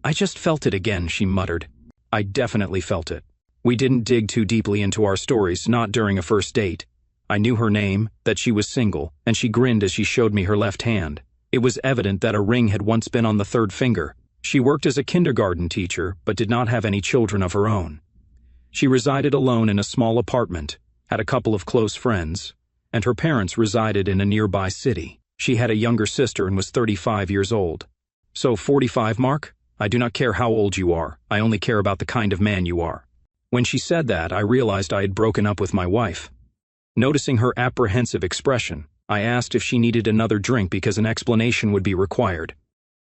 I just felt it again, she muttered. I definitely felt it. We didn't dig too deeply into our stories, not during a first date. I knew her name, that she was single, and she grinned as she showed me her left hand. It was evident that a ring had once been on the third finger. She worked as a kindergarten teacher, but did not have any children of her own. She resided alone in a small apartment, had a couple of close friends, and her parents resided in a nearby city. She had a younger sister and was 35 years old. So 45, Mark? I do not care how old you are. I only care about the kind of man you are. When she said that, I realized I had broken up with my wife. Noticing her apprehensive expression, I asked if she needed another drink because an explanation would be required.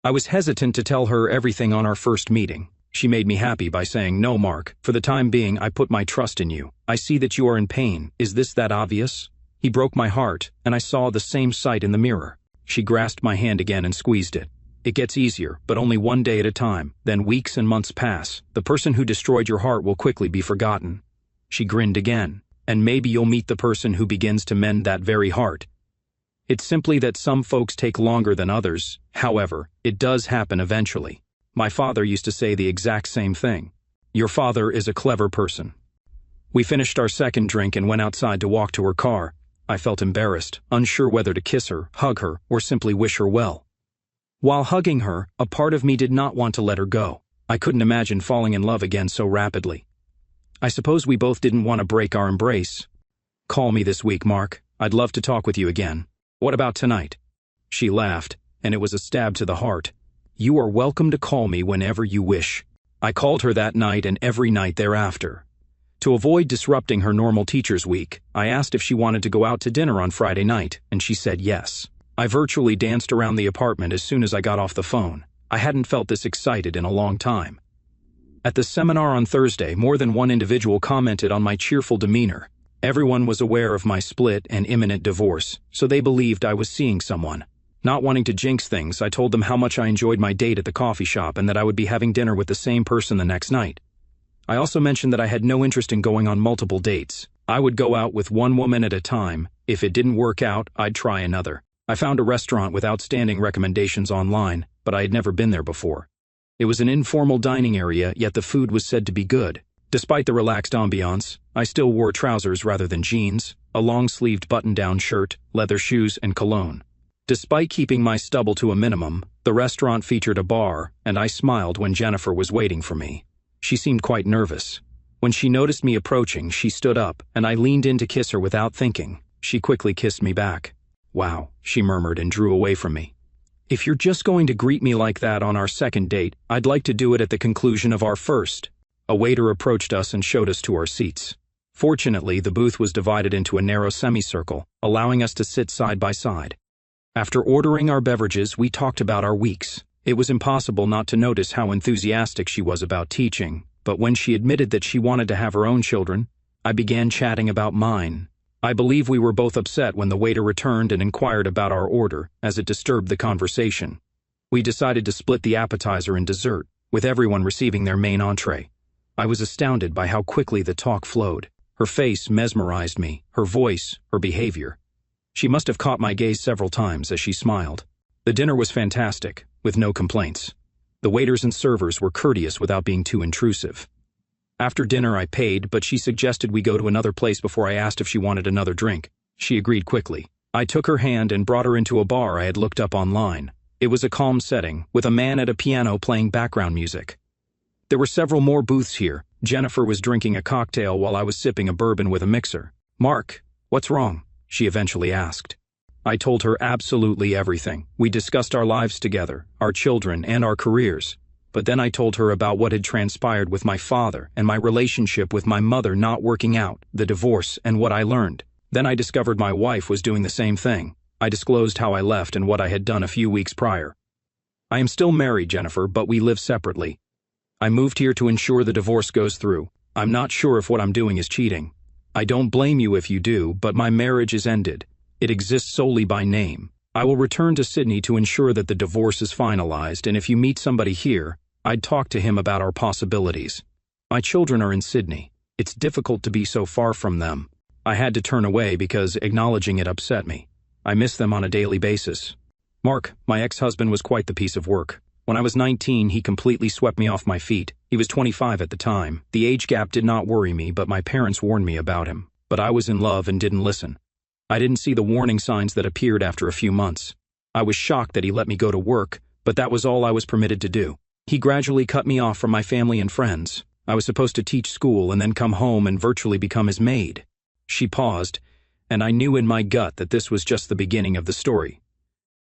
I was hesitant to tell her everything on our first meeting. She made me happy by saying, "No, Mark, for the time being, I put my trust in you. I see that you are in pain. Is this that obvious?" He broke my heart, and I saw the same sight in the mirror. She grasped my hand again and squeezed it. It gets easier, but only one day at a time. Then weeks and months pass. The person who destroyed your heart will quickly be forgotten. She grinned again. And maybe you'll meet the person who begins to mend that very heart. It's simply that some folks take longer than others. However, it does happen eventually. My father used to say the exact same thing. Your father is a clever person. We finished our second drink and went outside to walk to her car. I felt embarrassed, unsure whether to kiss her, hug her, or simply wish her well. While hugging her, a part of me did not want to let her go. I couldn't imagine falling in love again so rapidly. I suppose we both didn't want to break our embrace. Call me this week, Mark. I'd love to talk with you again. What about tonight? She laughed, and it was a stab to the heart. You are welcome to call me whenever you wish. I called her that night and every night thereafter. To avoid disrupting her normal teacher's week, I asked if she wanted to go out to dinner on Friday night, and she said yes. I virtually danced around the apartment as soon as I got off the phone. I hadn't felt this excited in a long time. At the seminar on Thursday, more than one individual commented on my cheerful demeanor. Everyone was aware of my split and imminent divorce, so they believed I was seeing someone. Not wanting to jinx things, I told them how much I enjoyed my date at the coffee shop and that I would be having dinner with the same person the next night. I also mentioned that I had no interest in going on multiple dates. I would go out with one woman at a time. If it didn't work out, I'd try another. I found a restaurant with outstanding recommendations online, but I had never been there before. It was an informal dining area, yet the food was said to be good. Despite the relaxed ambiance, I still wore trousers rather than jeans, a long-sleeved button-down shirt, leather shoes, and cologne. Despite keeping my stubble to a minimum, the restaurant featured a bar, and I smiled when Jennifer was waiting for me. She seemed quite nervous. When she noticed me approaching, she stood up, and I leaned in to kiss her without thinking. She quickly kissed me back. "Wow," she murmured and drew away from me. "If you're just going to greet me like that on our second date, I'd like to do it at the conclusion of our first." A waiter approached us and showed us to our seats. Fortunately, the booth was divided into a narrow semicircle, allowing us to sit side by side. After ordering our beverages, we talked about our weeks. It was impossible not to notice how enthusiastic she was about teaching, but when she admitted that she wanted to have her own children, I began chatting about mine. I believe we were both upset when the waiter returned and inquired about our order, as it disturbed the conversation. We decided to split the appetizer and dessert, with everyone receiving their main entree. I was astounded by how quickly the talk flowed. Her face mesmerized me, her voice, her behavior. She must have caught my gaze several times as she smiled. The dinner was fantastic, with no complaints. The waiters and servers were courteous without being too intrusive. After dinner I paid, but she suggested we go to another place before I asked if she wanted another drink. She agreed quickly. I took her hand and brought her into a bar I had looked up online. It was a calm setting, with a man at a piano playing background music. There were several more booths here. Jennifer was drinking a cocktail while I was sipping a bourbon with a mixer. "Mark, what's wrong?" she eventually asked. I told her absolutely everything. We discussed our lives together, our children, and our careers. But then I told her about what had transpired with my father and my relationship with my mother not working out, the divorce, and what I learned. Then I discovered my wife was doing the same thing. I disclosed how I left and what I had done a few weeks prior. "I am still married, Jennifer, but we live separately. I moved here to ensure the divorce goes through. I'm not sure if what I'm doing is cheating. I don't blame you if you do, but my marriage is ended. It exists solely by name. I will return to Sydney to ensure that the divorce is finalized, and if you meet somebody here, I'd talk to him about our possibilities. My children are in Sydney. It's difficult to be so far from them. I had to turn away because acknowledging it upset me. I miss them on a daily basis. Mark, my ex-husband, was quite the piece of work. When I was 19, he completely swept me off my feet. He was 25 at the time. The age gap did not worry me, but my parents warned me about him. But I was in love and didn't listen. I didn't see the warning signs that appeared after a few months. I was shocked that he let me go to work, but that was all I was permitted to do. He gradually cut me off from my family and friends. I was supposed to teach school and then come home and virtually become his maid. She paused, and I knew in my gut that this was just the beginning of the story.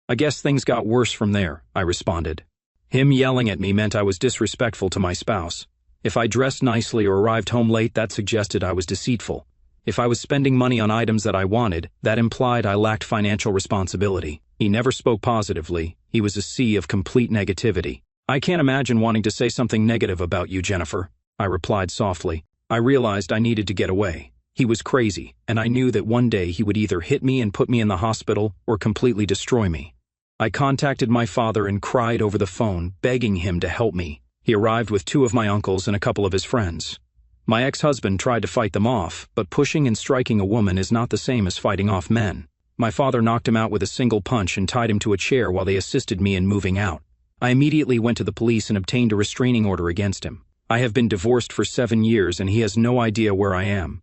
"I guess things got worse from there," I responded. Him yelling at me meant I was disrespectful to my spouse. If I dressed nicely or arrived home late, that suggested I was deceitful. If I was spending money on items that I wanted, that implied I lacked financial responsibility. He never spoke positively. He was a sea of complete negativity. "I can't imagine wanting to say something negative about you, Jennifer," I replied softly. I realized I needed to get away. He was crazy, and I knew that one day he would either hit me and put me in the hospital or completely destroy me. I contacted my father and cried over the phone, begging him to help me. He arrived with 2 of my uncles and a couple of his friends. My ex-husband tried to fight them off, but pushing and striking a woman is not the same as fighting off men. My father knocked him out with a single punch and tied him to a chair while they assisted me in moving out. I immediately went to the police and obtained a restraining order against him. I have been divorced for 7 years and he has no idea where I am.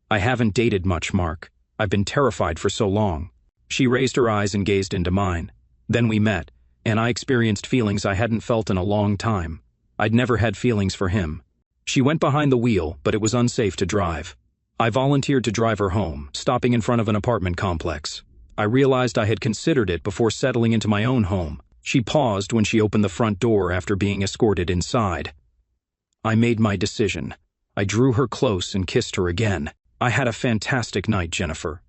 I haven't dated much, Mark. I've been terrified for so long. She raised her eyes and gazed into mine. Then we met, and I experienced feelings I hadn't felt in a long time. I'd never had feelings for him. She went behind the wheel, but it was unsafe to drive. I volunteered to drive her home, stopping in front of an apartment complex. I realized I had considered it before settling into my own home. She paused when she opened the front door after being escorted inside. I made my decision. I drew her close and kissed her again. I had a fantastic night, Jennifer.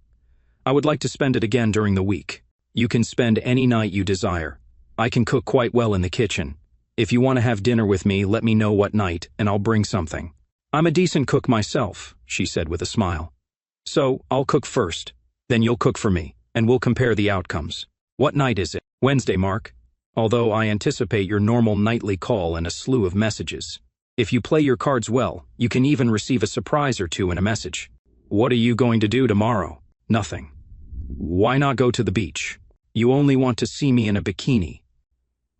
I would like to spend it again during the week. You can spend any night you desire. I can cook quite well in the kitchen. If you want to have dinner with me, let me know what night, and I'll bring something. I'm a decent cook myself, she said with a smile. So, I'll cook first. Then you'll cook for me, and we'll compare the outcomes. What night is it? Wednesday, Mark. Although I anticipate your normal nightly call and a slew of messages. If you play your cards well, you can even receive a surprise or two in a message. What are you going to do tomorrow? Nothing. Why not go to the beach? You only want to see me in a bikini.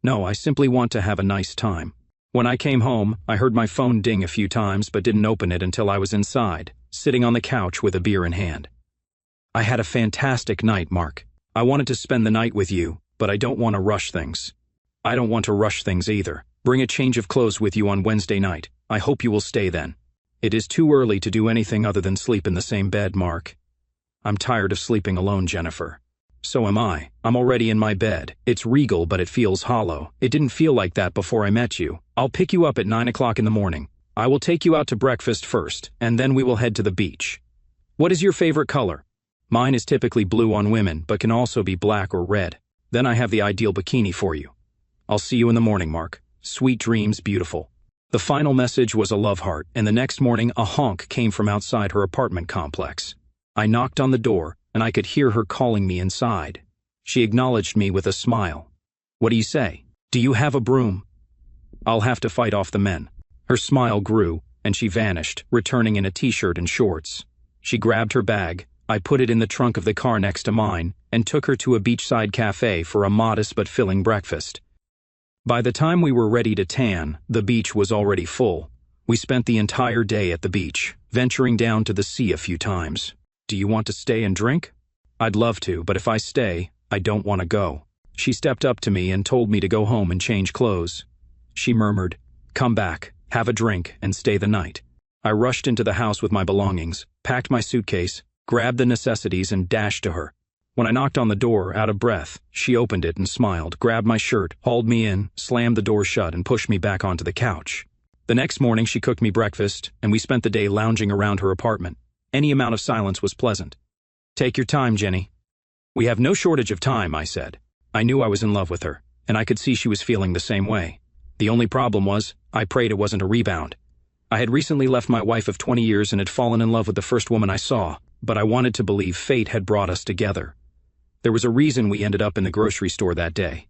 No, I simply want to have a nice time. When I came home, I heard my phone ding a few times but didn't open it until I was inside, sitting on the couch with a beer in hand. I had a fantastic night, Mark. I wanted to spend the night with you, but I don't want to rush things. I don't want to rush things either. Bring a change of clothes with you on Wednesday night. I hope you will stay then. It is too early to do anything other than sleep in the same bed, Mark. I'm tired of sleeping alone, Jennifer. So am I. I'm already in my bed. It's regal, but it feels hollow. It didn't feel like that before I met you. I'll pick you up at 9 o'clock in the morning. I will take you out to breakfast first, and then we will head to the beach. What is your favorite color? Mine is typically blue on women, but can also be black or red. Then I have the ideal bikini for you. I'll see you in the morning, Mark. Sweet dreams, beautiful. The final message was a love heart, and the next morning a honk came from outside her apartment complex. I knocked on the door, and I could hear her calling me inside. She acknowledged me with a smile. "What do you say? Do you have a broom?" "I'll have to fight off the men." Her smile grew, and she vanished, returning in a t-shirt and shorts. She grabbed her bag, I put it in the trunk of the car next to mine, and took her to a beachside cafe for a modest but filling breakfast. By the time we were ready to tan, the beach was already full. We spent the entire day at the beach, venturing down to the sea a few times. "Do you want to stay and drink?" "I'd love to, but if I stay, I don't want to go." She stepped up to me and told me to go home and change clothes. She murmured, "Come back, have a drink, and stay the night." I rushed into the house with my belongings, packed my suitcase, grabbed the necessities, and dashed to her. When I knocked on the door, out of breath, she opened it and smiled, grabbed my shirt, hauled me in, slammed the door shut, and pushed me back onto the couch. The next morning she cooked me breakfast, and we spent the day lounging around her apartment. Any amount of silence was pleasant. "Take your time, Jenny." "We have no shortage of time," I said. I knew I was in love with her, and I could see she was feeling the same way. The only problem was, I prayed it wasn't a rebound. I had recently left my wife of 20 years and had fallen in love with the first woman I saw, but I wanted to believe fate had brought us together. There was a reason we ended up in the grocery store that day.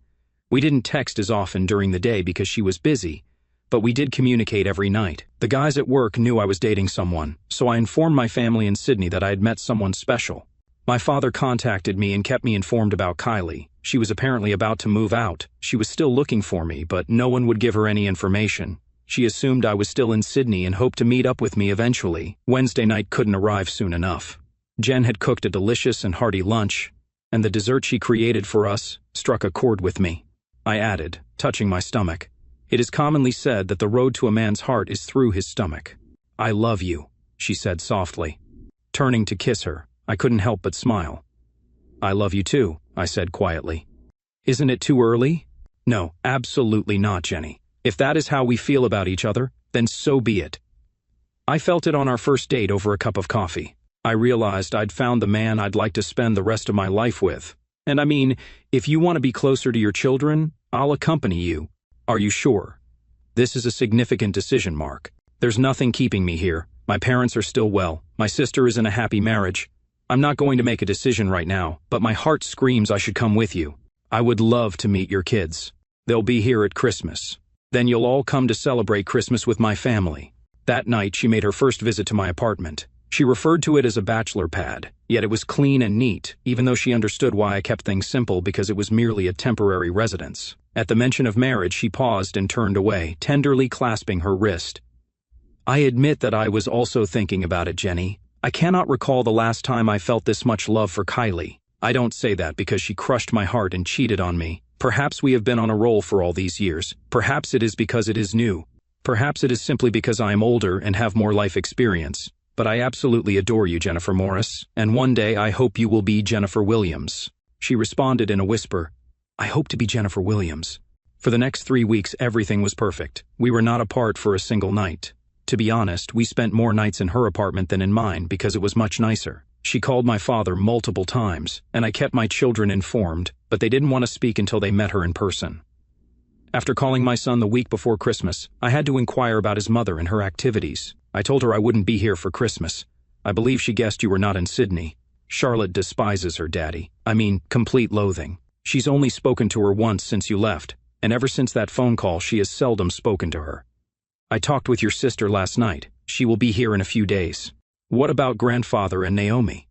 We didn't text as often during the day because she was busy, but we did communicate every night. The guys at work knew I was dating someone, so I informed my family in Sydney that I had met someone special. My father contacted me and kept me informed about Kylie. She was apparently about to move out. She was still looking for me, but no one would give her any information. She assumed I was still in Sydney and hoped to meet up with me eventually. Wednesday night couldn't arrive soon enough. Jen had cooked a delicious and hearty lunch, and the dessert she created for us struck a chord with me. I added, touching my stomach, "It is commonly said that the road to a man's heart is through his stomach." "I love you," she said softly. Turning to kiss her, I couldn't help but smile. "I love you too," I said quietly. "Isn't it too early?" "No, absolutely not, Jenny. If that is how we feel about each other, then so be it." I felt it on our first date over a cup of coffee. I realized I'd found the man I'd like to spend the rest of my life with. And I mean, if you want to be closer to your children, I'll accompany you. "Are you sure?" "This is a significant decision, Mark. There's nothing keeping me here. My parents are still well. My sister is in a happy marriage. I'm not going to make a decision right now, but my heart screams I should come with you. I would love to meet your kids. They'll be here at Christmas. Then you'll all come to celebrate Christmas with my family." That night, she made her first visit to my apartment. She referred to it as a bachelor pad, yet it was clean and neat, even though she understood why I kept things simple because it was merely a temporary residence. At the mention of marriage, she paused and turned away, tenderly clasping her wrist. "I admit that I was also thinking about it, Jenny. I cannot recall the last time I felt this much love for Kylie. I don't say that because she crushed my heart and cheated on me. Perhaps we have been on a roll for all these years. Perhaps it is because it is new. Perhaps it is simply because I am older and have more life experience. But I absolutely adore you, Jennifer Morris, and one day I hope you will be Jennifer Williams." She responded in a whisper, "I hope to be Jennifer Williams." For the next 3 weeks, everything was perfect. We were not apart for a single night. To be honest, we spent more nights in her apartment than in mine because it was much nicer. She called my father multiple times, and I kept my children informed, but they didn't want to speak until they met her in person. After calling my son the week before Christmas, I had to inquire about his mother and her activities. I told her I wouldn't be here for Christmas. I believe she guessed you were not in Sydney. Charlotte despises her daddy. I mean, complete loathing. She's only spoken to her once since you left, and ever since that phone call, she has seldom spoken to her. I talked with your sister last night. She will be here in a few days. What about grandfather and Naomi?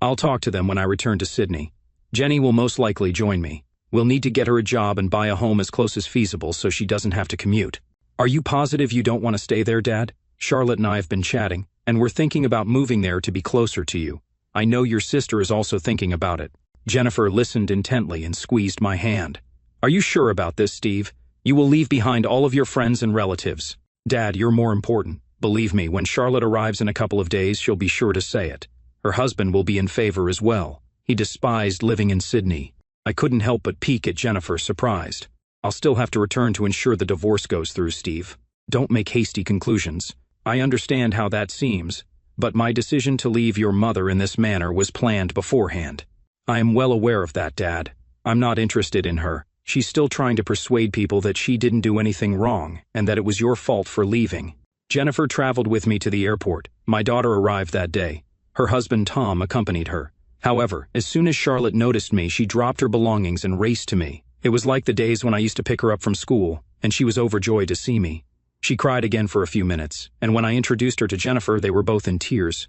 I'll talk to them when I return to Sydney. Jenny will most likely join me. We'll need to get her a job and buy a home as close as feasible so she doesn't have to commute. Are you positive you don't want to stay there, Dad? Charlotte and I have been chatting, and we're thinking about moving there to be closer to you. I know your sister is also thinking about it. Jennifer listened intently and squeezed my hand. Are you sure about this, Steve? You will leave behind all of your friends and relatives. Dad, you're more important. Believe me, when Charlotte arrives in a couple of days, she'll be sure to say it. Her husband will be in favor as well. He despised living in Sydney. I couldn't help but peek at Jennifer, surprised. I'll still have to return to ensure the divorce goes through, Steve. Don't make hasty conclusions. I understand how that seems, but my decision to leave your mother in this manner was planned beforehand. I am well aware of that, Dad. I'm not interested in her. She's still trying to persuade people that she didn't do anything wrong and that it was your fault for leaving. Jennifer traveled with me to the airport. My daughter arrived that day. Her husband Tom accompanied her. However, as soon as Charlotte noticed me, she dropped her belongings and raced to me. It was like the days when I used to pick her up from school, and she was overjoyed to see me. She cried again for a few minutes, and when I introduced her to Jennifer, they were both in tears.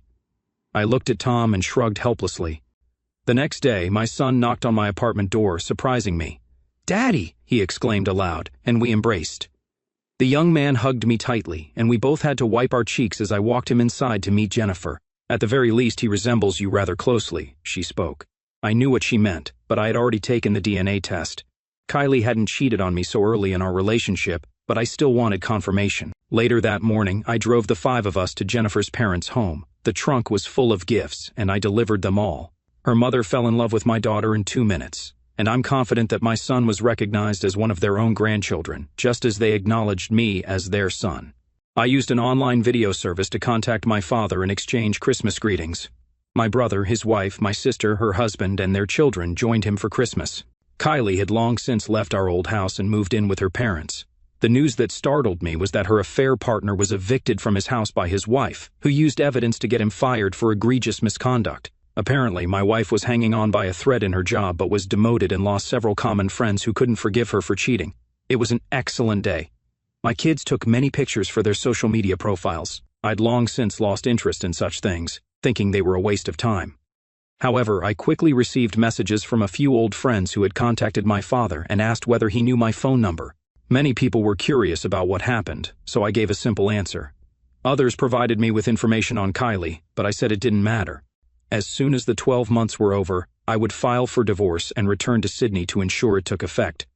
I looked at Tom and shrugged helplessly. The next day, my son knocked on my apartment door, surprising me. "Daddy!" he exclaimed aloud, and we embraced. The young man hugged me tightly, and we both had to wipe our cheeks as I walked him inside to meet Jennifer. "At the very least, he resembles you rather closely," she spoke. I knew what she meant, but I had already taken the DNA test. Kylie hadn't cheated on me so early in our relationship, but I still wanted confirmation. Later that morning, I drove the 5 of us to Jennifer's parents' home. The trunk was full of gifts, and I delivered them all. Her mother fell in love with my daughter in 2 minutes, and I'm confident that my son was recognized as one of their own grandchildren, just as they acknowledged me as their son. I used an online video service to contact my father and exchange Christmas greetings. My brother, his wife, my sister, her husband, and their children joined him for Christmas. Kylie had long since left our old house and moved in with her parents. The news that startled me was that her affair partner was evicted from his house by his wife, who used evidence to get him fired for egregious misconduct. Apparently, my wife was hanging on by a thread in her job but was demoted and lost several common friends who couldn't forgive her for cheating. It was an excellent day. My kids took many pictures for their social media profiles. I'd long since lost interest in such things, thinking they were a waste of time. However, I quickly received messages from a few old friends who had contacted my father and asked whether he knew my phone number. Many people were curious about what happened, so I gave a simple answer. Others provided me with information on Kylie, but I said it didn't matter. As soon as the 12 months were over, I would file for divorce and return to Sydney to ensure it took effect.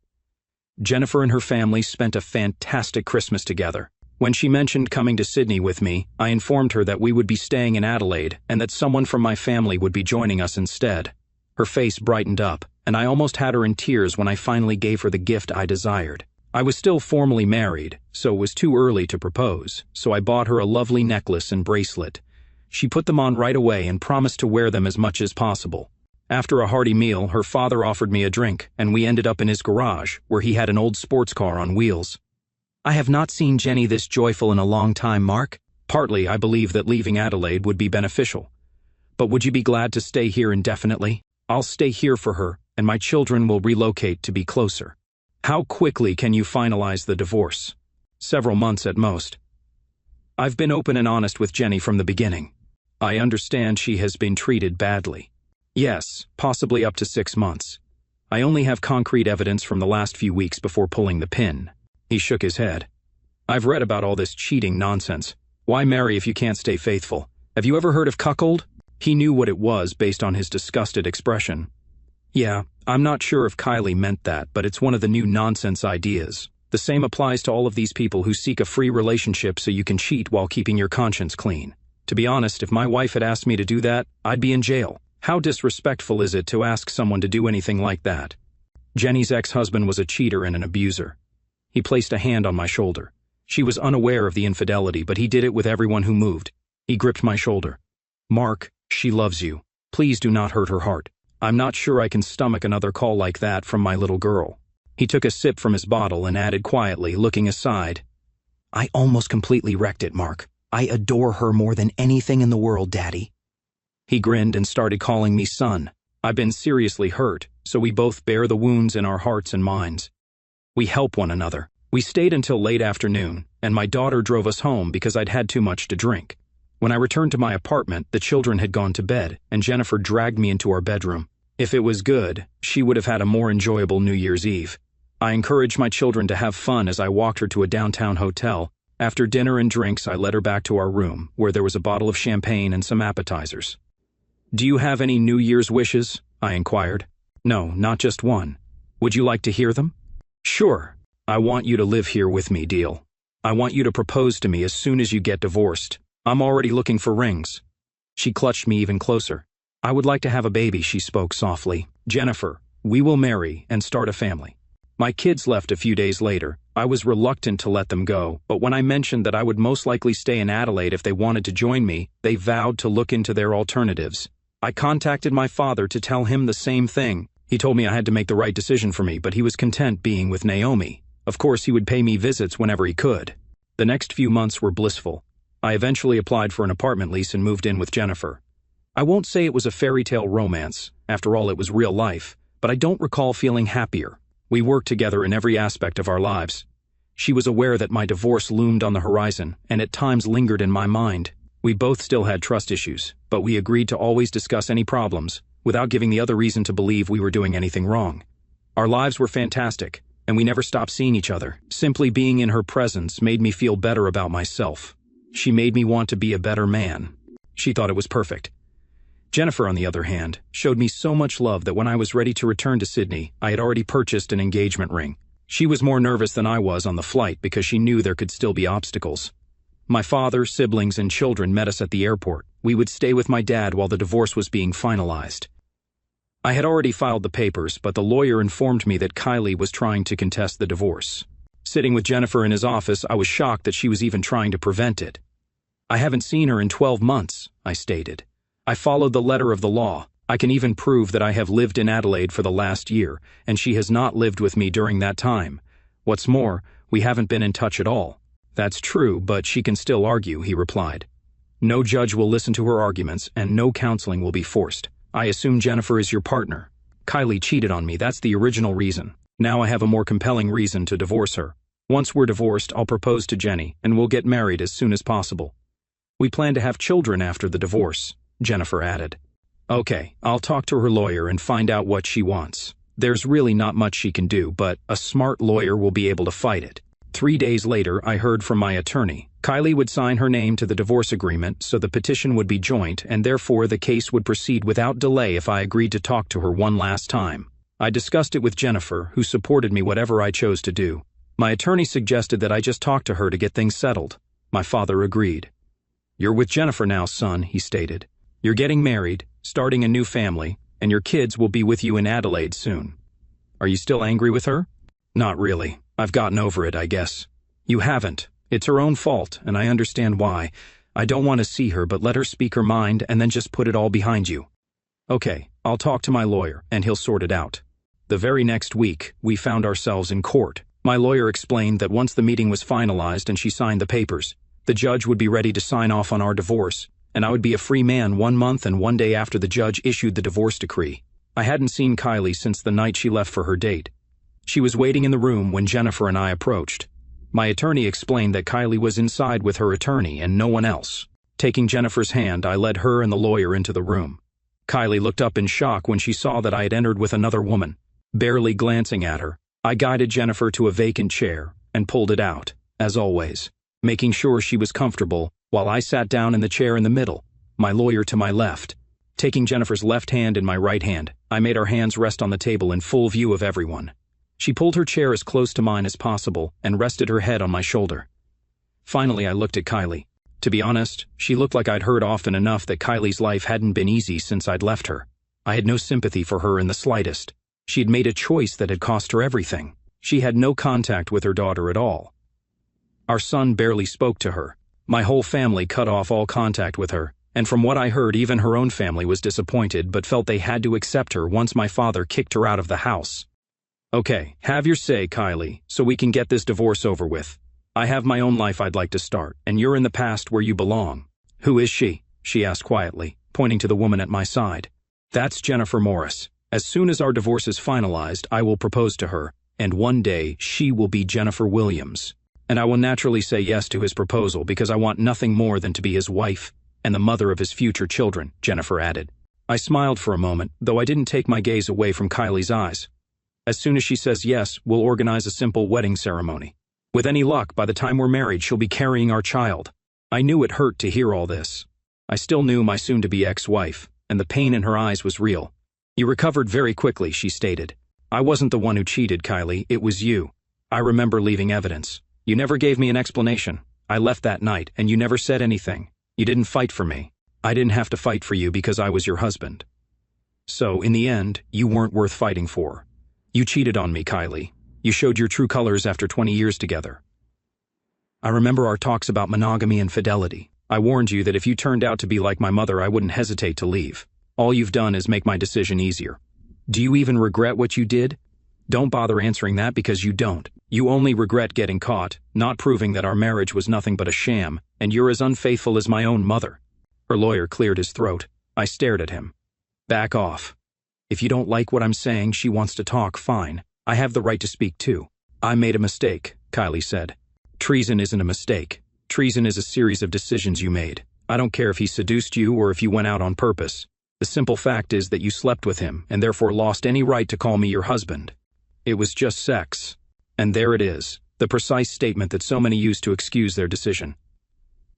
Jennifer and her family spent a fantastic Christmas together. When she mentioned coming to Sydney with me, I informed her that we would be staying in Adelaide and that someone from my family would be joining us instead. Her face brightened up, and I almost had her in tears when I finally gave her the gift I desired. I was still formally married, so it was too early to propose, so I bought her a lovely necklace and bracelet. She put them on right away and promised to wear them as much as possible. After a hearty meal, her father offered me a drink, and we ended up in his garage, where he had an old sports car on wheels. "I have not seen Jenny this joyful in a long time, Mark. Partly, I believe that leaving Adelaide would be beneficial. But would you be glad to stay here indefinitely? I'll stay here for her, and my children will relocate to be closer." "How quickly can you finalize the divorce?" "Several months at most. I've been open and honest with Jenny from the beginning. I understand she has been treated badly." "Yes, possibly up to 6 months. I only have concrete evidence from the last few weeks before pulling the pin." He shook his head. "I've read about all this cheating nonsense. Why marry if you can't stay faithful? Have you ever heard of cuckold?" He knew what it was based on his disgusted expression. "Yeah, I'm not sure if Kylie meant that, but it's one of the new nonsense ideas. The same applies to all of these people who seek a free relationship so you can cheat while keeping your conscience clean. To be honest, if my wife had asked me to do that, I'd be in jail. How disrespectful is it to ask someone to do anything like that?" Jenny's ex-husband was a cheater and an abuser. He placed a hand on my shoulder. She was unaware of the infidelity, but he did it with everyone who moved. He gripped my shoulder. "Mark, she loves you. Please do not hurt her heart. I'm not sure I can stomach another call like that from my little girl." He took a sip from his bottle and added quietly, looking aside, "I almost completely wrecked it, Mark. I adore her more than anything in the world, Daddy." He grinned and started calling me son. I've been seriously hurt, so we both bear the wounds in our hearts and minds. We help one another. We stayed until late afternoon, and my daughter drove us home because I'd had too much to drink. When I returned to my apartment, the children had gone to bed, and Jennifer dragged me into our bedroom. If it was good, she would have had a more enjoyable New Year's Eve. I encouraged my children to have fun as I walked her to a downtown hotel. After dinner and drinks, I led her back to our room, where there was a bottle of champagne and some appetizers. "Do you have any New Year's wishes?" I inquired. "No, not just one. Would you like to hear them?" "Sure. I want you to live here with me, deal. I want you to propose to me as soon as you get divorced. I'm already looking for rings." She clutched me even closer. "I would like to have a baby," she spoke softly. "Jennifer, we will marry and start a family." My kids left a few days later. I was reluctant to let them go, but when I mentioned that I would most likely stay in Adelaide if they wanted to join me, they vowed to look into their alternatives. I contacted my father to tell him the same thing. He told me I had to make the right decision for me, but he was content being with Naomi. Of course, he would pay me visits whenever he could. The next few months were blissful. I eventually applied for an apartment lease and moved in with Jennifer. I won't say it was a fairy tale romance, after all it was real life, but I don't recall feeling happier. We worked together in every aspect of our lives. She was aware that my divorce loomed on the horizon, and at times lingered in my mind. We both still had trust issues, but we agreed to always discuss any problems, without giving the other reason to believe we were doing anything wrong. Our lives were fantastic, and we never stopped seeing each other. Simply being in her presence made me feel better about myself. She made me want to be a better man. She thought it was perfect. Jennifer, on the other hand, showed me so much love that when I was ready to return to Sydney, I had already purchased an engagement ring. She was more nervous than I was on the flight because she knew there could still be obstacles. My father, siblings, and children met us at the airport. We would stay with my dad while the divorce was being finalized. I had already filed the papers, but the lawyer informed me that Kylie was trying to contest the divorce. Sitting with Jennifer in his office, I was shocked that she was even trying to prevent it. "I haven't seen her in 12 months, I stated. "I followed the letter of the law. I can even prove that I have lived in Adelaide for the last year, and she has not lived with me during that time. What's more, we haven't been in touch at all." "That's true, but she can still argue," he replied. "No judge will listen to her arguments, and no counseling will be forced. I assume Jennifer is your partner. Kylie cheated on me, that's the original reason. Now I have a more compelling reason to divorce her. Once we're divorced, I'll propose to Jenny, and we'll get married as soon as possible. We plan to have children after the divorce," Jennifer added. "Okay, I'll talk to her lawyer and find out what she wants. There's really not much she can do, but a smart lawyer will be able to fight it." 3 days later, I heard from my attorney. Kylie would sign her name to the divorce agreement, so the petition would be joint, and therefore the case would proceed without delay if I agreed to talk to her one last time. I discussed it with Jennifer, who supported me whatever I chose to do. My attorney suggested that I just talk to her to get things settled. My father agreed. "You're with Jennifer now, son," he stated. "You're getting married, starting a new family, and your kids will be with you in Adelaide soon. Are you still angry with her?" "Not really. I've gotten over it, I guess." "You haven't. It's her own fault, and I understand why. I don't want to see her, but let her speak her mind and then just put it all behind you." "Okay, I'll talk to my lawyer, and he'll sort it out." The very next week, we found ourselves in court. My lawyer explained that once the meeting was finalized and she signed the papers, the judge would be ready to sign off on our divorce, and I would be a free man 1 month and 1 day after the judge issued the divorce decree. I hadn't seen Kylie since the night she left for her date. She was waiting in the room when Jennifer and I approached. My attorney explained that Kylie was inside with her attorney and no one else. Taking Jennifer's hand, I led her and the lawyer into the room. Kylie looked up in shock when she saw that I had entered with another woman. Barely glancing at her, I guided Jennifer to a vacant chair and pulled it out, as always, making sure she was comfortable while I sat down in the chair in the middle, my lawyer to my left. Taking Jennifer's left hand in my right hand, I made our hands rest on the table in full view of everyone. She pulled her chair as close to mine as possible and rested her head on my shoulder. Finally, I looked at Kylie. To be honest, she looked like I'd heard often enough that Kylie's life hadn't been easy since I'd left her. I had no sympathy for her in the slightest. She had made a choice that had cost her everything. She had no contact with her daughter at all. Our son barely spoke to her. My whole family cut off all contact with her, and from what I heard, even her own family was disappointed but felt they had to accept her once my father kicked her out of the house. "Okay, have your say, Kylie, so we can get this divorce over with. I have my own life I'd like to start, and you're in the past where you belong." "Who is she?" she asked quietly, pointing to the woman at my side. "That's Jennifer Morris. As soon as our divorce is finalized, I will propose to her, and one day she will be Jennifer Williams. And I will naturally say yes to his proposal because I want nothing more than to be his wife and the mother of his future children," Jennifer added. I smiled for a moment, though I didn't take my gaze away from Kylie's eyes. "As soon as she says yes, we'll organize a simple wedding ceremony. With any luck, by the time we're married, she'll be carrying our child." I knew it hurt to hear all this. I still knew my soon-to-be ex-wife, and the pain in her eyes was real. "You recovered very quickly," she stated. "I wasn't the one who cheated, Kylie, it was you. I remember leaving evidence. You never gave me an explanation. I left that night, and you never said anything. You didn't fight for me. I didn't have to fight for you because I was your husband. So, in the end, you weren't worth fighting for. You cheated on me, Kylie. You showed your true colors after 20 years together. I remember our talks about monogamy and fidelity. I warned you that if you turned out to be like my mother, I wouldn't hesitate to leave. All you've done is make my decision easier. Do you even regret what you did? Don't bother answering that because you don't. You only regret getting caught, not proving that our marriage was nothing but a sham, and you're as unfaithful as my own mother." Her lawyer cleared his throat. I stared at him. Back off. If you don't like what I'm saying, she wants to talk, fine. I have the right to speak too. I made a mistake, Kylie said. Treason isn't a mistake. Treason is a series of decisions you made. I don't care if he seduced you or if you went out on purpose. The simple fact is that you slept with him and therefore lost any right to call me your husband. It was just sex. And there it is, the precise statement that so many use to excuse their decision.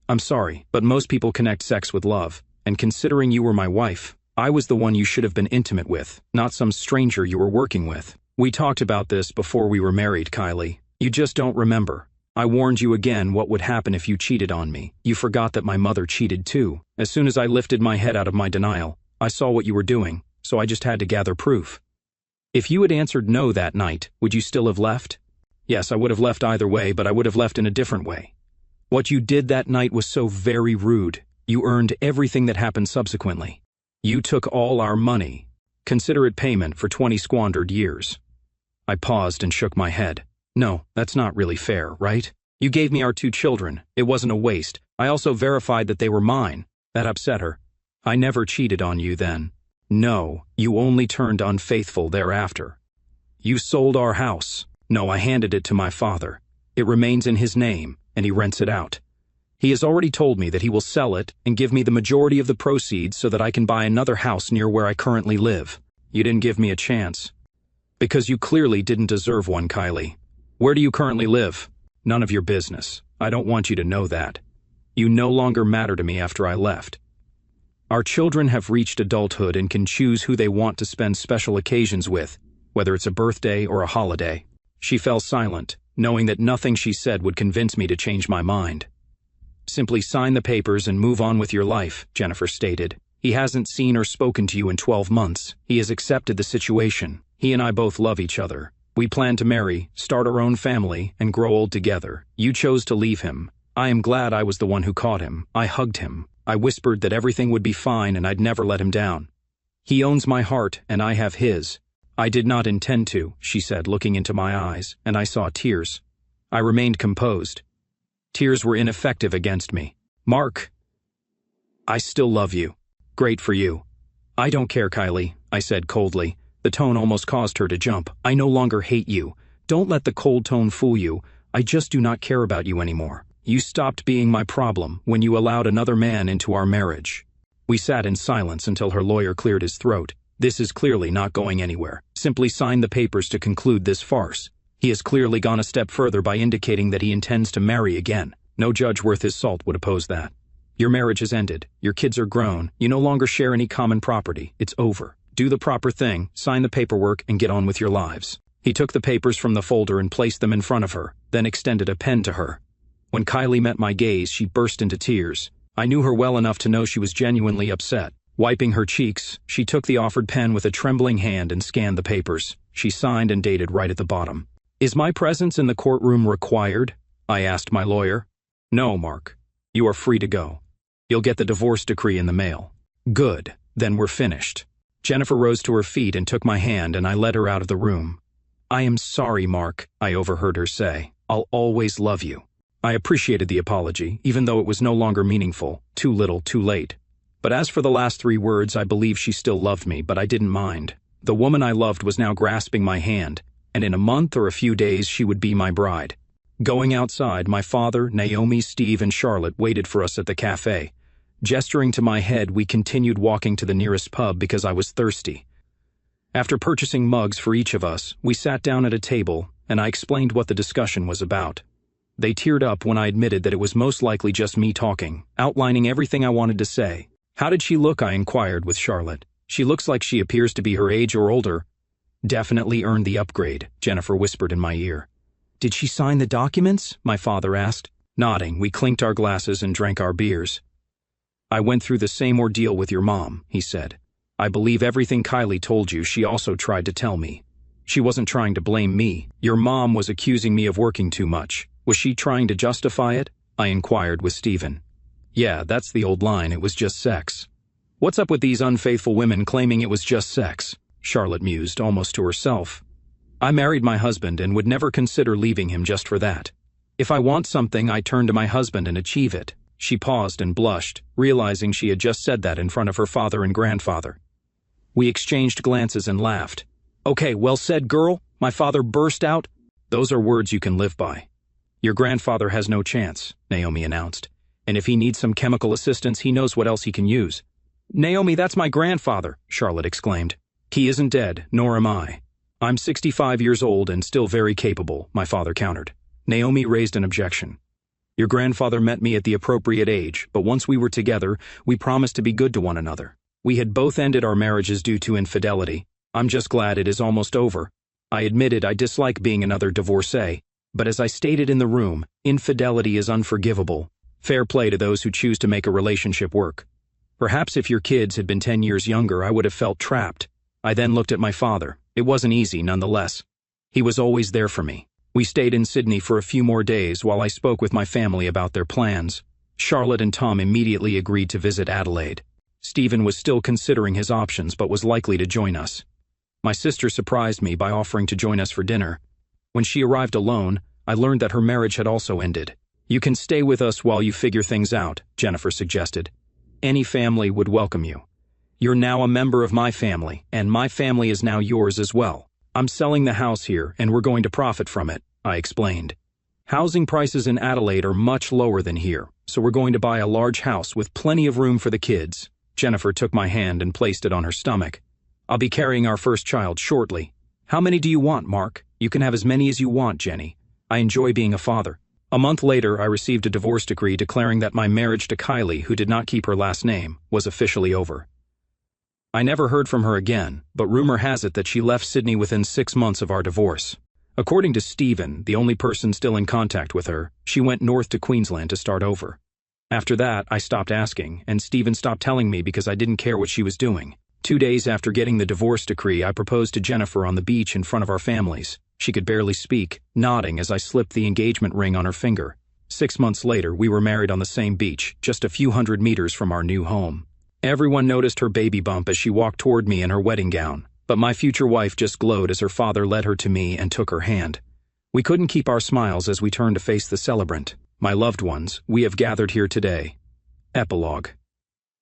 I'm sorry, but most people connect sex with love, and considering you were my wife, I was the one you should have been intimate with, not some stranger you were working with. We talked about this before we were married, Kylie. You just don't remember. I warned you again what would happen if you cheated on me. You forgot that my mother cheated too. As soon as I lifted my head out of my denial, I saw what you were doing, so I just had to gather proof. If you had answered no that night, would you still have left? Yes, I would have left either way, but I would have left in a different way. What you did that night was so very rude. You earned everything that happened subsequently. You took all our money. Consider it payment for 20 squandered years. I paused and shook my head. No, that's not really fair, right? You gave me our 2 children. It wasn't a waste. I also verified that they were mine. That upset her. I never cheated on you then. No, you only turned unfaithful thereafter. You sold our house. No, I handed it to my father. It remains in his name, and he rents it out. He has already told me that he will sell it and give me the majority of the proceeds so that I can buy another house near where I currently live. You didn't give me a chance. Because you clearly didn't deserve one, Kylie. Where do you currently live? None of your business. I don't want you to know that. You no longer matter to me after I left. Our children have reached adulthood and can choose who they want to spend special occasions with, whether it's a birthday or a holiday. She fell silent, knowing that nothing she said would convince me to change my mind. Simply sign the papers and move on with your life, Jennifer stated. He hasn't seen or spoken to you in 12 months. He has accepted the situation. He and I both love each other. We plan to marry, start our own family, and grow old together. You chose to leave him. I am glad I was the one who caught him. I hugged him. I whispered that everything would be fine and I'd never let him down. He owns my heart and I have his. I did not intend to, she said, looking into my eyes, and I saw tears. I remained composed. Tears were ineffective against me. Mark, I still love you. Great for you. I don't care, Kylie, I said coldly. The tone almost caused her to jump. I no longer hate you. Don't let the cold tone fool you. I just do not care about you anymore. You stopped being my problem when you allowed another man into our marriage. We sat in silence until her lawyer cleared his throat. This is clearly not going anywhere. Simply sign the papers to conclude this farce. He has clearly gone a step further by indicating that he intends to marry again. No judge worth his salt would oppose that. Your marriage has ended. Your kids are grown. You no longer share any common property. It's over. Do the proper thing, sign the paperwork, and get on with your lives. He took the papers from the folder and placed them in front of her, then extended a pen to her. When Kylie met my gaze, she burst into tears. I knew her well enough to know she was genuinely upset. Wiping her cheeks, she took the offered pen with a trembling hand and scanned the papers. She signed and dated right at the bottom. Is my presence in the courtroom required? I asked my lawyer. No, Mark. You are free to go. You'll get the divorce decree in the mail. Good. Then we're finished. Jennifer rose to her feet and took my hand, and I led her out of the room. I am sorry, Mark, I overheard her say. I'll always love you. I appreciated the apology, even though it was no longer meaningful. Too little, too late. But as for the last 3 words, I believe she still loved me, but I didn't mind. The woman I loved was now grasping my hand, and in a month or a few days she would be my bride. Going outside, my father, Naomi, Steve, and Charlotte waited for us at the cafe. Gesturing to my head, we continued walking to the nearest pub because I was thirsty. After purchasing mugs for each of us, we sat down at a table, and I explained what the discussion was about. They teared up when I admitted that it was most likely just me talking, outlining everything I wanted to say. How did she look? I inquired with Charlotte. She looks like she appears to be her age or older. Definitely earned the upgrade, Jennifer whispered in my ear. Did she sign the documents? My father asked. Nodding, we clinked our glasses and drank our beers. I went through the same ordeal with your mom, he said. I believe everything Kylie told you she also tried to tell me. She wasn't trying to blame me. Your mom was accusing me of working too much. Was she trying to justify it? I inquired with Stephen. Yeah, that's the old line, it was just sex. What's up with these unfaithful women claiming it was just sex? Charlotte mused, almost to herself. I married my husband and would never consider leaving him just for that. If I want something, I turn to my husband and achieve it. She paused and blushed, realizing she had just said that in front of her father and grandfather. We exchanged glances and laughed. "Okay, well said, girl," my father burst out. "Those are words you can live by." "Your grandfather has no chance," Naomi announced. "And if he needs some chemical assistance, he knows what else he can use." "Naomi, that's my grandfather," Charlotte exclaimed. "He isn't dead, nor am I. I'm 65 years old and still very capable," my father countered. Naomi raised an objection. "Your grandfather met me at the appropriate age, but once we were together, we promised to be good to one another. We had both ended our marriages due to infidelity. I'm just glad it is almost over. I admitted I dislike being another divorcee, but as I stated in the room, infidelity is unforgivable. Fair play to those who choose to make a relationship work. Perhaps if your kids had been 10 years younger, I would have felt trapped." I then looked at my father. It wasn't easy, nonetheless. He was always there for me. We stayed in Sydney for a few more days while I spoke with my family about their plans. Charlotte and Tom immediately agreed to visit Adelaide. Stephen was still considering his options but was likely to join us. My sister surprised me by offering to join us for dinner. When she arrived alone, I learned that her marriage had also ended. "You can stay with us while you figure things out," Jennifer suggested. "Any family would welcome you. You're now a member of my family, and my family is now yours as well. I'm selling the house here, and we're going to profit from it," I explained. "Housing prices in Adelaide are much lower than here, so we're going to buy a large house with plenty of room for the kids." Jennifer took my hand and placed it on her stomach. "I'll be carrying our first child shortly." "How many do you want, Mark?" "You can have as many as you want, Jenny. I enjoy being a father." A month later, I received a divorce decree declaring that my marriage to Kylie, who did not keep her last name, was officially over. I never heard from her again, but rumor has it that she left Sydney within 6 months of our divorce. According to Stephen, the only person still in contact with her, she went north to Queensland to start over. After that, I stopped asking, and Stephen stopped telling me because I didn't care what she was doing. 2 days after getting the divorce decree, I proposed to Jennifer on the beach in front of our families. She could barely speak, nodding as I slipped the engagement ring on her finger. 6 months later, we were married on the same beach, just a few hundred meters from our new home. Everyone noticed her baby bump as she walked toward me in her wedding gown, but my future wife just glowed as her father led her to me and took her hand. We couldn't keep our smiles as we turned to face the celebrant. "My loved ones, we have gathered here today." Epilogue.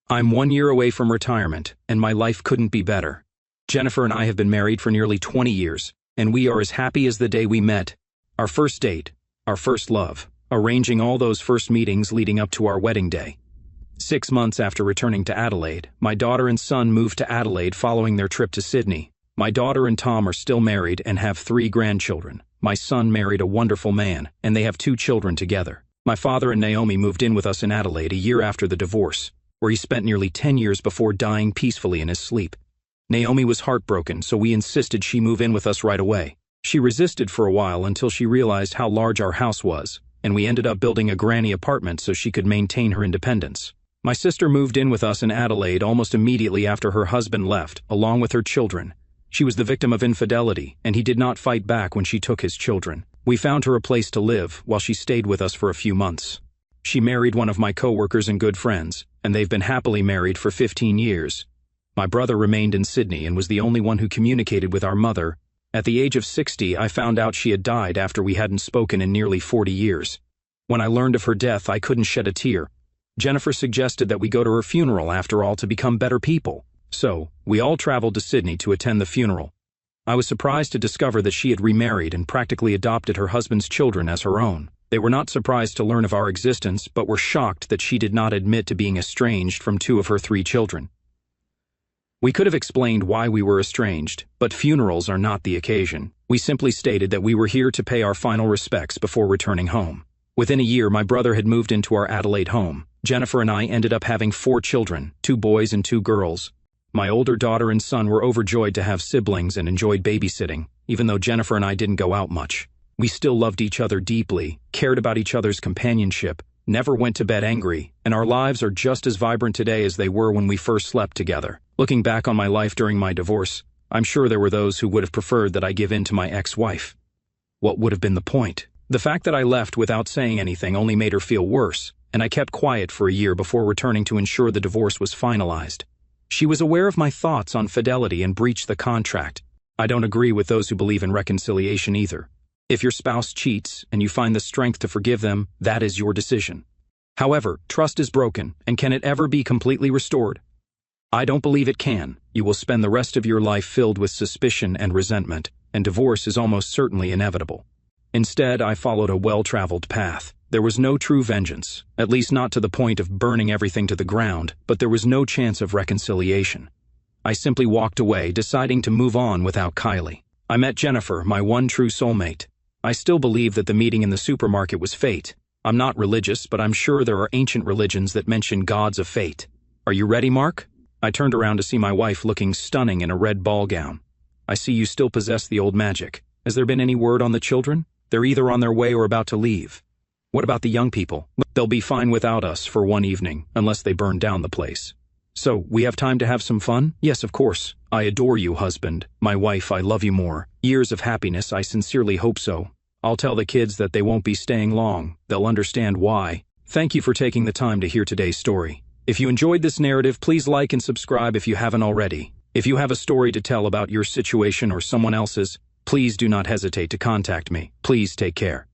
I'm 1 year away from retirement, and my life couldn't be better. Jennifer and I have been married for nearly 20 years, and we are as happy as the day we met. Our first date, our first love, arranging all those first meetings leading up to our wedding day. 6 months after returning to Adelaide, my daughter and son moved to Adelaide following their trip to Sydney. My daughter and Tom are still married and have 3 grandchildren. My son married a wonderful man, and they have 2 children together. My father and Naomi moved in with us in Adelaide a year after the divorce, where he spent nearly 10 years before dying peacefully in his sleep. Naomi was heartbroken, so we insisted she move in with us right away. She resisted for a while until she realized how large our house was, and we ended up building a granny apartment so she could maintain her independence. My sister moved in with us in Adelaide almost immediately after her husband left, along with her children. She was the victim of infidelity, and he did not fight back when she took his children. We found her a place to live while she stayed with us for a few months. She married one of my coworkers and good friends, and they've been happily married for 15 years. My brother remained in Sydney and was the only one who communicated with our mother. At the age of 60, I found out she had died after we hadn't spoken in nearly 40 years. When I learned of her death, I couldn't shed a tear. Jennifer suggested that we go to her funeral after all to become better people. So, we all traveled to Sydney to attend the funeral. I was surprised to discover that she had remarried and practically adopted her husband's children as her own. They were not surprised to learn of our existence, but were shocked that she did not admit to being estranged from 2 of her 3 children. We could have explained why we were estranged, but funerals are not the occasion. We simply stated that we were here to pay our final respects before returning home. Within a year, my brother had moved into our Adelaide home. Jennifer and I ended up having 4 children, 2 boys and 2 girls. My older daughter and son were overjoyed to have siblings and enjoyed babysitting, even though Jennifer and I didn't go out much. We still loved each other deeply, cared about each other's companionship, never went to bed angry, and our lives are just as vibrant today as they were when we first slept together. Looking back on my life during my divorce, I'm sure there were those who would have preferred that I give in to my ex-wife. What would have been the point? The fact that I left without saying anything only made her feel worse, and I kept quiet for a year before returning to ensure the divorce was finalized. She was aware of my thoughts on fidelity and breached the contract. I don't agree with those who believe in reconciliation either. If your spouse cheats and you find the strength to forgive them, that is your decision. However, trust is broken, and can it ever be completely restored? I don't believe it can. You will spend the rest of your life filled with suspicion and resentment, and divorce is almost certainly inevitable. Instead, I followed a well-traveled path. There was no true vengeance, at least not to the point of burning everything to the ground, but there was no chance of reconciliation. I simply walked away, deciding to move on without Kylie. I met Jennifer, my one true soulmate. I still believe that the meeting in the supermarket was fate. I'm not religious, but I'm sure there are ancient religions that mention gods of fate. Are you ready, Mark? I turned around to see my wife looking stunning in a red ball gown. I see you still possess the old magic. Has there been any word on the children? They're either on their way or about to leave. What about the young people? They'll be fine without us for one evening, unless they burn down the place. So, we have time to have some fun? Yes, of course. I adore you, husband. My wife, I love you more. Years of happiness, I sincerely hope so. I'll tell the kids that they won't be staying long. They'll understand why. Thank you for taking the time to hear today's story. If you enjoyed this narrative, please like and subscribe if you haven't already. If you have a story to tell about your situation or someone else's, please do not hesitate to contact me. Please take care.